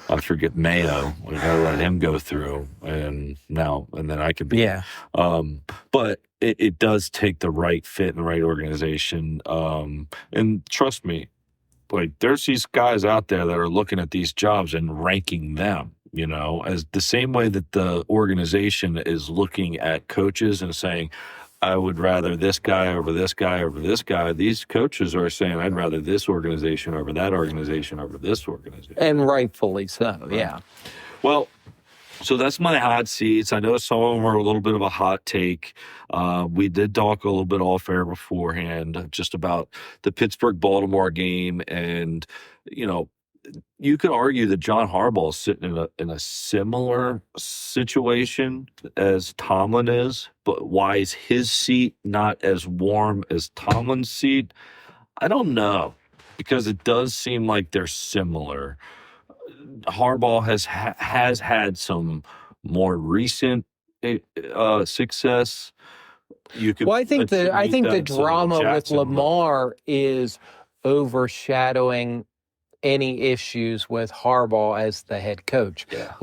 I forget Mayo, we got to let him go through, and then I can be. Yeah. But it does take the right fit and the right organization. And trust me, like there's these guys out there that are looking at these jobs and ranking them, you know, as the same way that the organization is looking at coaches and saying, I would rather this guy over this guy over this guy. These coaches are saying, I'd rather this organization over that organization over this organization. And rightfully so, yeah. Well, so that's my hot seats. I know some of them are a little bit of a hot take. We did talk a little bit off air beforehand just about the Pittsburgh-Baltimore game. And, you know, you could argue that John Harbaugh is sitting in a similar situation as Tomlin is, but why is his seat not as warm as Tomlin's seat? I don't know, because it does seem like they're similar. Harbaugh has had some more recent success. I think the drama with Lamar is overshadowing any issues with Harbaugh as the head coach. Yeah.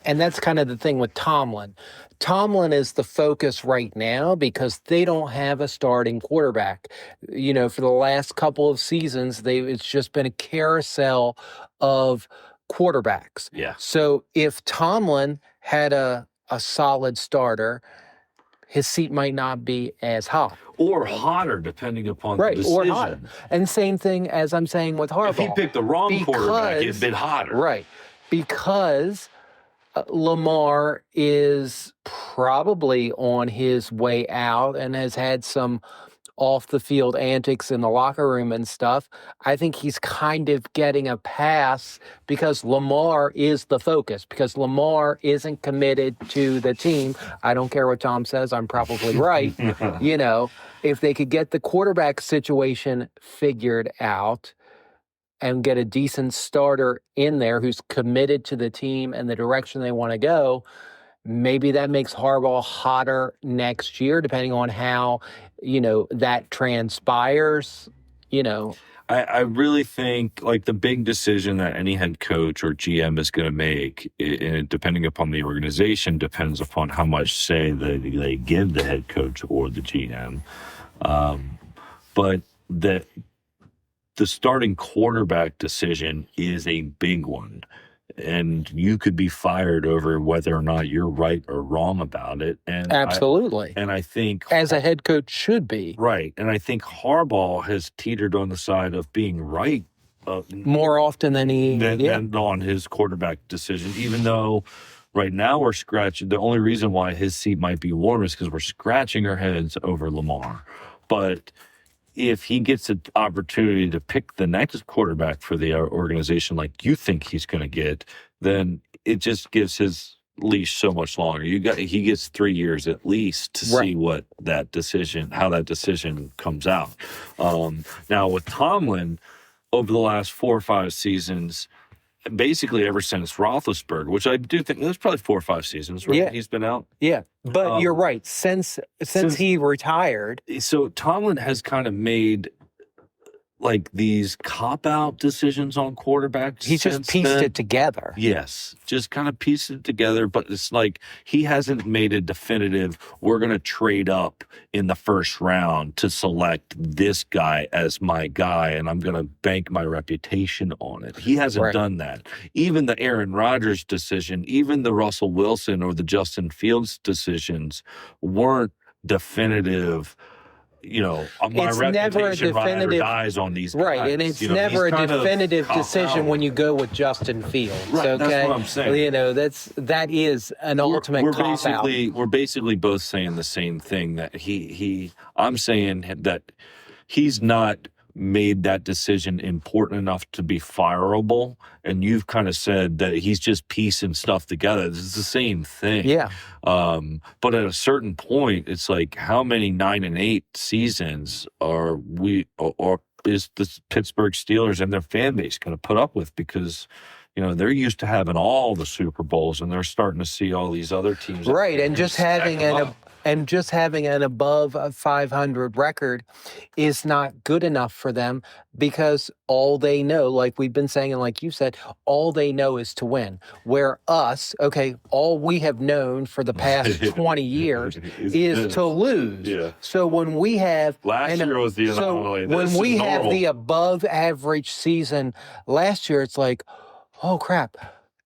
And that's kind of the thing with Tomlin. Tomlin is the focus right now because they don't have a starting quarterback. You know, for the last couple of seasons, it's just been a carousel of quarterbacks. Yeah. So if Tomlin had a solid starter, his seat might not be as hot. Or hotter, depending upon the decision. Or hotter. And same thing as I'm saying with Harbaugh. If he picked the wrong quarterback, it'd been hotter. Right. Because Lamar is probably on his way out and has had some off-the-field antics in the locker room and stuff. I think he's kind of getting a pass because Lamar is the focus, because Lamar isn't committed to the team. I don't care what Tom says. I'm probably right. You know, if they could get the quarterback situation figured out and get a decent starter in there who's committed to the team and the direction they want to go, maybe that makes Harbaugh hotter next year, depending on how, you know, that transpires, you know. I really think like the big decision that any head coach or GM is going to make, depending upon the organization, depends upon how much say they give the head coach or the GM. But the starting quarterback decision is a big one. And you could be fired over whether or not you're right or wrong about it. And absolutely. I think as a head coach should be. Right. And I think Harbaugh has teetered on the side of being right more often than on his quarterback decision, even though right now we're scratching. The only reason why his seat might be warm is because we're scratching our heads over Lamar. But if he gets an opportunity to pick the next quarterback for the organization like you think he's going to get, then it just gives his leash so much longer. He gets 3 years at least to see what how that decision comes out. Now with Tomlin, over the last 4 or 5 seasons, basically ever since Roethlisberger, which I do think there's probably 4 or 5 seasons, right? Yeah. He's been out. Yeah, but you're right. Since he retired, so Tomlin has kind of made like these cop-out decisions on quarterbacks. He just pieced it together. Yes, just kind of pieced it together, but it's like he hasn't made a definitive, we're going to trade up in the first round to select this guy as my guy, and I'm going to bank my reputation on it. He hasn't done that. Even the Aaron Rodgers decision, even the Russell Wilson or the Justin Fields decisions weren't definitive. My reputation ride or dies on these guys. Right, and it's never a definitive decision when you go with Justin Fields. Right, okay? That's what I'm saying. That is an ultimate cop-out. We're basically both saying the same thing, that I'm saying that he's not made that decision important enough to be fireable, and you've kind of said that he's just piecing stuff together. It's the same thing. Yeah. But at a certain point, it's like, how many 9-8 seasons is the Pittsburgh Steelers and their fan base going to put up with? Because they're used to having all the Super Bowls, and they're starting to see all these other teams. Right, and just having an above 500 record is not good enough for them, because all they know, like we've been saying, and like you said, all they know is to win. Where us, all we have known for the past 20 years is to lose. Yeah. So when we have last year was the anomaly. When we have the above average season last year, it's like, oh crap.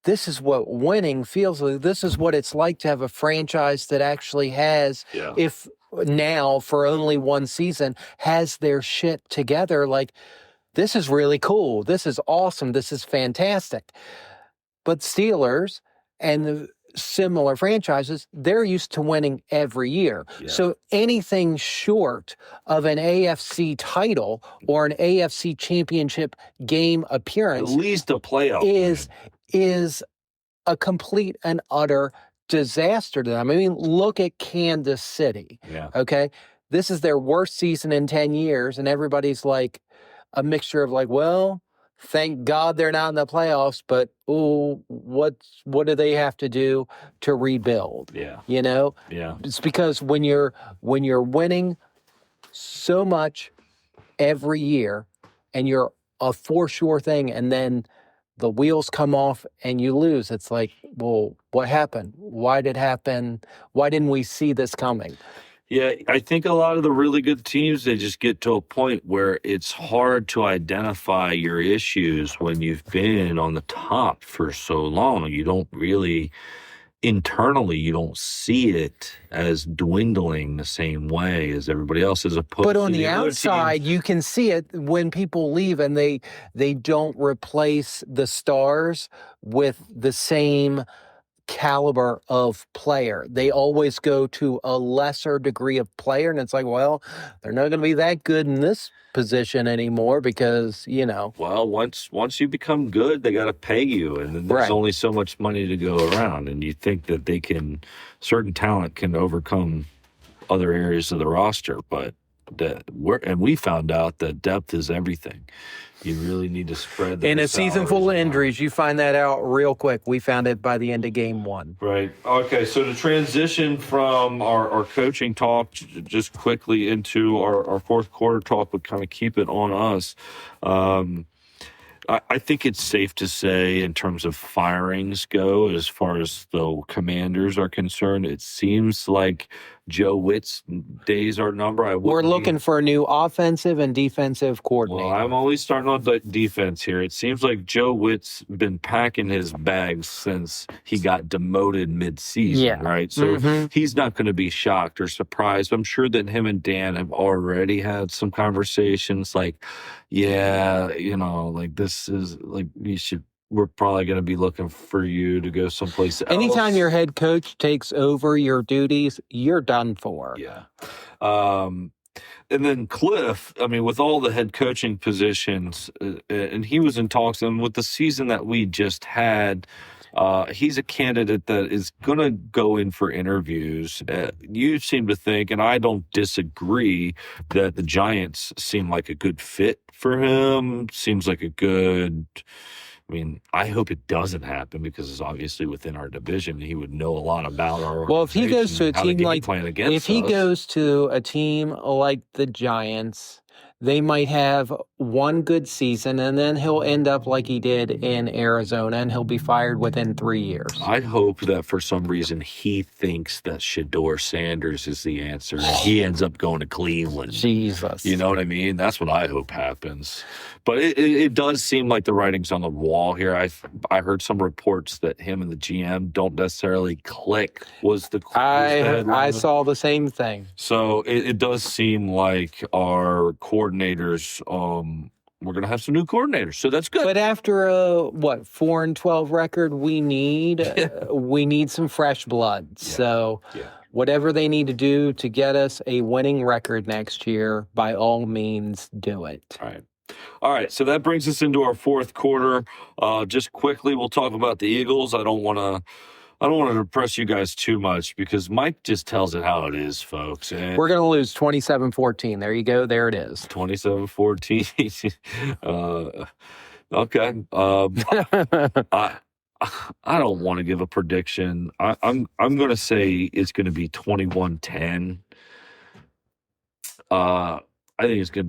This is what winning feels like. This is what it's like to have a franchise that actually has, if now for only one season, has their shit together. Like, this is really cool. This is awesome. This is fantastic. But Steelers and the similar franchises, they're used to winning every year. Yeah. So anything short of an AFC title or an AFC championship game appearance, at least a playoff, is a complete and utter disaster to them. I mean, look at Kansas City. Yeah. Okay? This is their worst season in 10 years, and everybody's like a mixture of like, well, thank God they're not in the playoffs, but what do they have to do to rebuild? Yeah. Yeah. It's because when you're winning so much every year and you're a for sure thing, and then the wheels come off and you lose, it's like, well, what happened? Why did it happen? Why didn't we see this coming? Yeah, I think a lot of the really good teams, they just get to a point where it's hard to identify your issues when you've been on the top for so long. You don't really, internally, you don't see it as dwindling the same way as everybody else, as opposed to But on the outside, you can see it when people leave and they don't replace the stars with the same caliber of player. They always go to a lesser degree of player, and it's like, well, they're not going to be that good in this position anymore because, Well, once you become good, they got to pay you, and then there's only so much money to go around, and you think that certain talent can overcome other areas of the roster, but And we found out that depth is everything. You really need to spread the in a season full of injuries. You find that out real quick. We found it by the end of game 1. Right. Okay. So to transition from our coaching talk just quickly into our fourth quarter talk, but kind of keep it on us. I think it's safe to say, in terms of firings go, as far as the Commanders are concerned, it seems like Joe Witt's days are numbered. We're looking for a new offensive and defensive coordinator. Well, I'm only starting on the defense here. It seems like Joe Witt's been packing his bags since he got demoted mid-season, right? So he's not going to be shocked or surprised. I'm sure that him and Dan have already had some conversations like, yeah, like this is like we're probably going to be looking for you to go someplace else. Anytime your head coach takes over your duties, you're done for. Yeah. And then Cliff, with all the head coaching positions, and he was in talks, and with the season that we just had, he's a candidate that is going to go in for interviews. You seem to think, and I don't disagree, that the Giants seem like a good fit for him. Seems like a good... I hope it doesn't happen because it's obviously within our division. He would know a lot about our. Well, if he goes to a team goes to a team like the Giants, they might have one good season, and then he'll end up like he did in Arizona, and he'll be fired within 3 years. I hope that for some reason he thinks that Shedeur Sanders is the answer, and he ends up going to Cleveland. Jesus. You know what I mean? That's what I hope happens. But it does seem like the writing's on the wall here. I heard some reports that him and the GM don't necessarily click. I saw the same thing. So it does seem like our coordinators, we're going to have some new coordinators, so that's good. But after a 4-12 record, we need some fresh blood. Yeah. So whatever they need to do to get us a winning record next year, by all means, do it. All right, so that brings us into our fourth quarter. Just quickly, we'll talk about the Eagles. I don't want to depress you guys too much because Mike just tells it how it is, folks. And we're going to lose 27-14. There you go. There it is. 27-14. Okay. I don't want to give a prediction. I'm going to say it's going to be 21-10. I think it's going to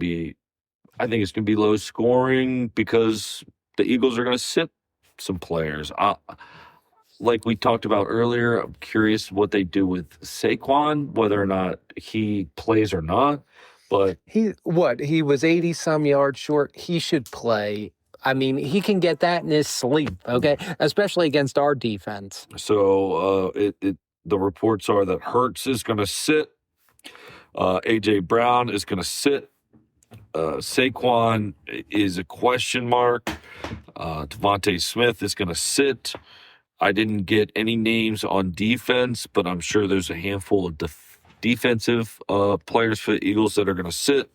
be low scoring because the Eagles are going to sit some players. Like we talked about earlier, I'm curious what they do with Saquon, whether or not he plays or not. But he was 80-some yards short. He should play. He can get that in his sleep, okay? Especially against our defense. So the reports are that Hurts is going to sit. A.J. Brown is going to sit. Saquon is a question mark. Devontae Smith is going to sit. I didn't get any names on defense, but I'm sure there's a handful of defensive players for the Eagles that are going to sit.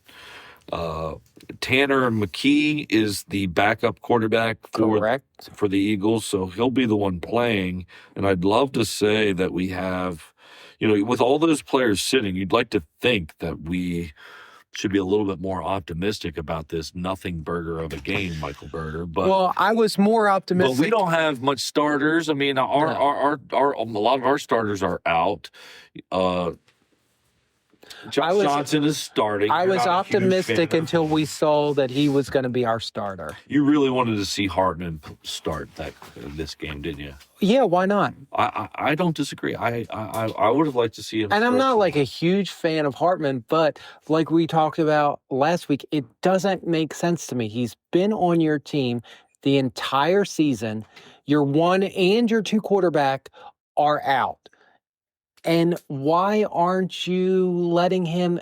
Tanner McKee is the backup quarterback for the Eagles, so he'll be the one playing. And I'd love to say that we have, with all those players sitting, you'd like to think that we should be a little bit more optimistic about this nothing burger of a game, Michael Berger. But I was more optimistic. But we don't have much starters. A lot of our starters are out. Johnson is starting. I was optimistic until we saw that he was going to be our starter. You really wanted to see Hartman start this game, didn't you? Yeah, why not? I don't disagree. I would have liked to see him. And I'm not like a huge fan of Hartman, but like we talked about last week, it doesn't make sense to me. He's been on your team the entire season. Your one and your two quarterback are out. And why aren't you letting him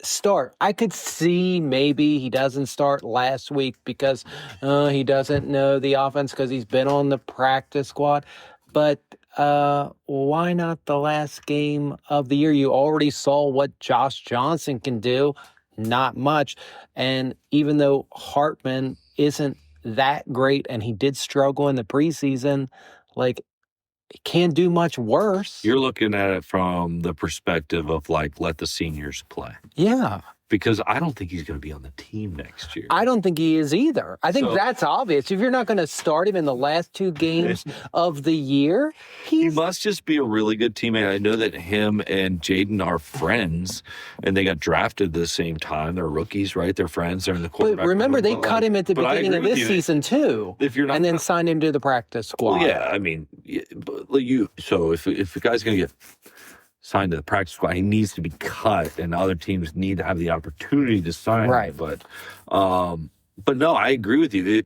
start? I could see maybe he doesn't start last week because he doesn't know the offense because he's been on the practice squad. But why not the last game of the year? You already saw what Josh Johnson can do. Not much. And even though Hartman isn't that great and he did struggle in the preseason, it can't do much worse. You're looking at it from the perspective of let the seniors play. Yeah. because I don't think he's going to be on the team next year. I don't think he is either. I think that's obvious. If you're not going to start him in the last 2 games of the year, he must just be a really good teammate. I know that him and Jaden are friends, and they got drafted the same time. They're rookies, right? They're friends. They're in the quarterback. But remember, they cut him at the beginning of this season too, and then signed him to the practice squad. Well, yeah, I mean, so if a guy's going to get signed to the practice squad, he needs to be cut, and other teams need to have the opportunity to sign him. But no, I agree with you.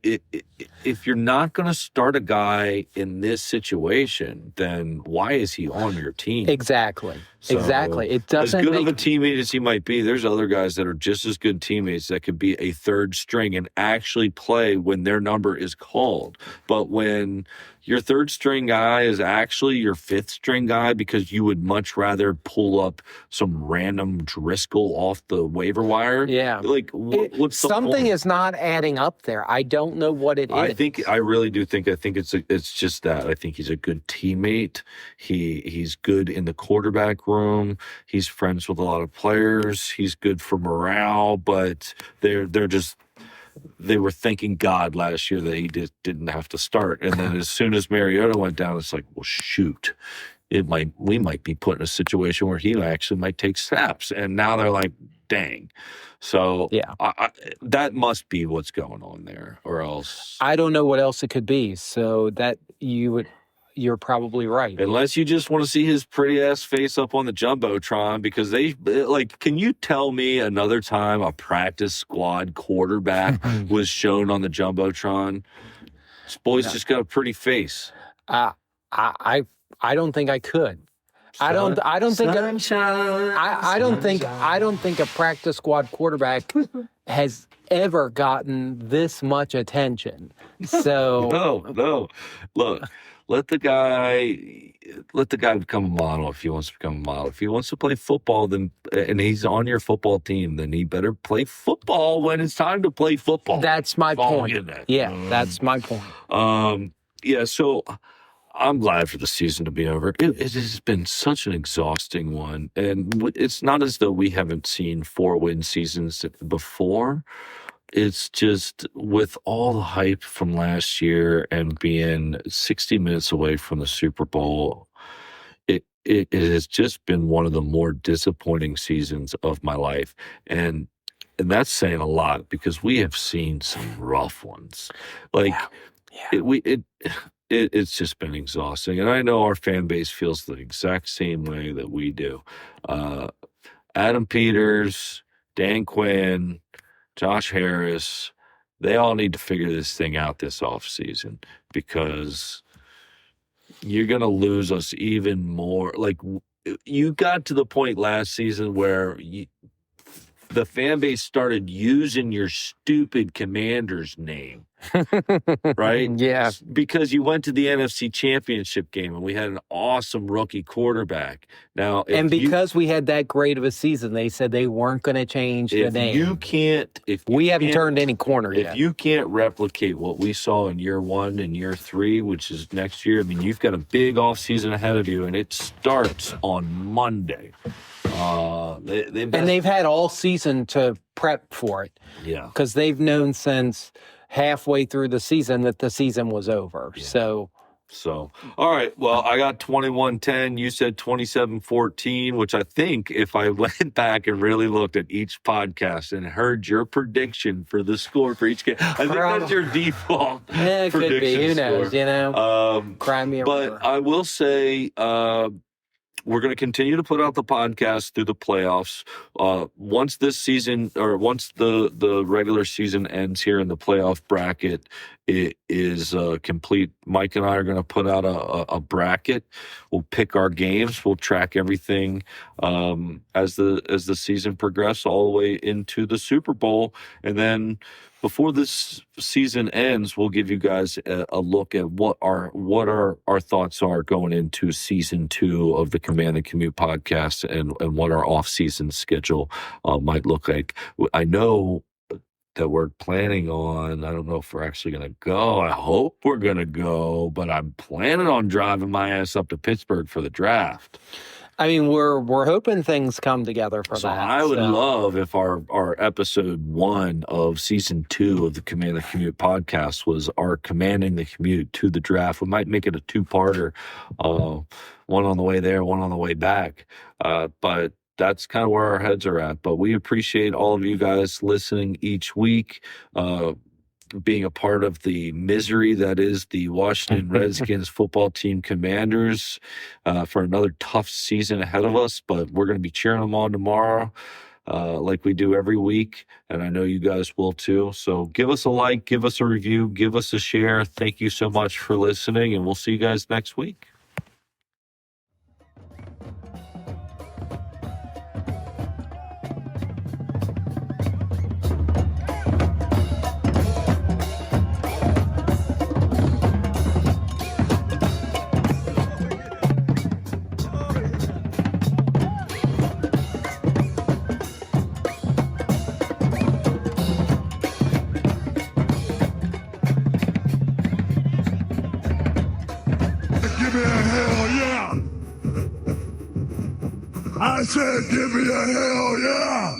If you're not going to start a guy in this situation, then why is he on your team? Exactly. It doesn't as good of a teammate as he might be. There's other guys that are just as good teammates that could be a third string and actually play when their number is called. But when your third string guy is actually your fifth string guy because you would much rather pull up some random Driscoll off the waiver wire. Yeah. Like, what's the something point? Is not adding up there. I don't know what it is. I really do think it's just that. I think he's a good teammate. He's good in the quarterback room. He's friends with a lot of players. He's good for morale, but they were thanking God last year that he didn't have to start. And then as soon as Mariota went down, it's like, well, shoot, we might be put in a situation where he actually might take snaps. And now they're like, dang. So yeah, that must be what's going on there, or else I don't know what else it could be. So that you're probably right. Unless you just want to see his pretty ass face up on the Jumbotron, because can you tell me another time a practice squad quarterback was shown on the Jumbotron? This boy's just got a pretty face. I don't think I could. I don't think a practice squad quarterback has ever gotten this much attention. So no. Look. Let the guy become a model if he wants to become a model. If he wants to play football, then and he's on your football team, then he better play football when it's time to play football. That's my point. Yeah, that's my point. So I'm glad for the season to be over. It has been such an exhausting one, and it's not as though we haven't seen 4-win seasons before. It's just with all the hype from last year and being 60 minutes away from the Super Bowl, it has just been one of the more disappointing seasons of my life. And that's saying a lot because we have seen some rough ones. It's just been exhausting. And I know our fan base feels the exact same way that we do. Adam Peters, Dan Quinn, Josh Harris, they all need to figure this thing out this offseason because you're going to lose us even more. Like, you got to the point last season where the fan base started using your stupid Commander's name, right? Yeah. Because you went to the NFC Championship game and we had an awesome rookie quarterback. Now, because we had that great of a season, they said they weren't going to change the name. We haven't turned any corner yet. If you can't replicate what we saw in year 1 and year 3, which is next year, I mean, you've got a big offseason ahead of you, and it starts on Monday. They've had all season to prep for it. Yeah. Because they've known since halfway through the season that the season was over. Yeah. So, all right. Well, I got 21-10. You said 27-14, which I think if I went back and really looked at each podcast and heard your prediction for the score for each game, I think that's your default it prediction could be. Who knows, score. Cry me a river. But I will say we're going to continue to put out the podcast through the playoffs. Once this season, or once the regular season ends here in the playoff bracket, it is complete. Mike and I are going to put out a bracket. We'll pick our games. We'll track everything as the season progresses all the way into the Super Bowl, and then before this season ends, we'll give you guys a look at what our thoughts are going into season 2 of the Command and Commute podcast, and what our off-season schedule might look like. I know that we're planning on, I don't know if we're actually going to go. I hope we're going to go, but I'm planning on driving my ass up to Pittsburgh for the draft. I mean, we're hoping things come together for So that. I would love if our episode 1 of season 2 of the Command the Commute podcast was our commanding the commute to the draft. We might make it a 2-parter, one on the way there, one on the way back. But that's kind of where our heads are at. But we appreciate all of you guys listening each week, being a part of the misery that is the Washington Redskins football team Commanders for another tough season ahead of us. But we're going to be cheering them on tomorrow like we do every week, and I know you guys will too. So give us a like, give us a review, give us a share. Thank you so much for listening, and we'll see you guys next week. Give me a hell yeah! I said give me a hell yeah!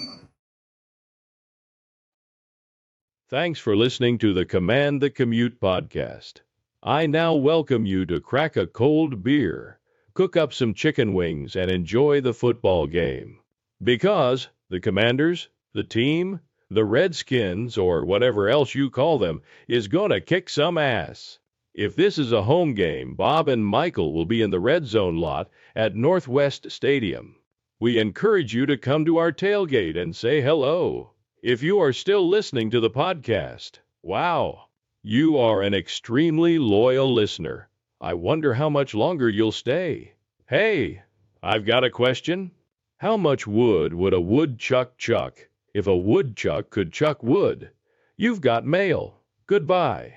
Thanks for listening to the Command the Commute podcast. I now welcome you to crack a cold beer, cook up some chicken wings, and enjoy the football game. Because the Commanders, the team, the Redskins, or whatever else you call them, is going to kick some ass. If this is a home game, Bob and Michael will be in the red zone lot at Northwest Stadium. We encourage you to come to our tailgate and say hello. If you are still listening to the podcast, wow, you are an extremely loyal listener. I wonder how much longer you'll stay. Hey, I've got a question. How much wood would a woodchuck chuck if a woodchuck could chuck wood? You've got mail. Goodbye.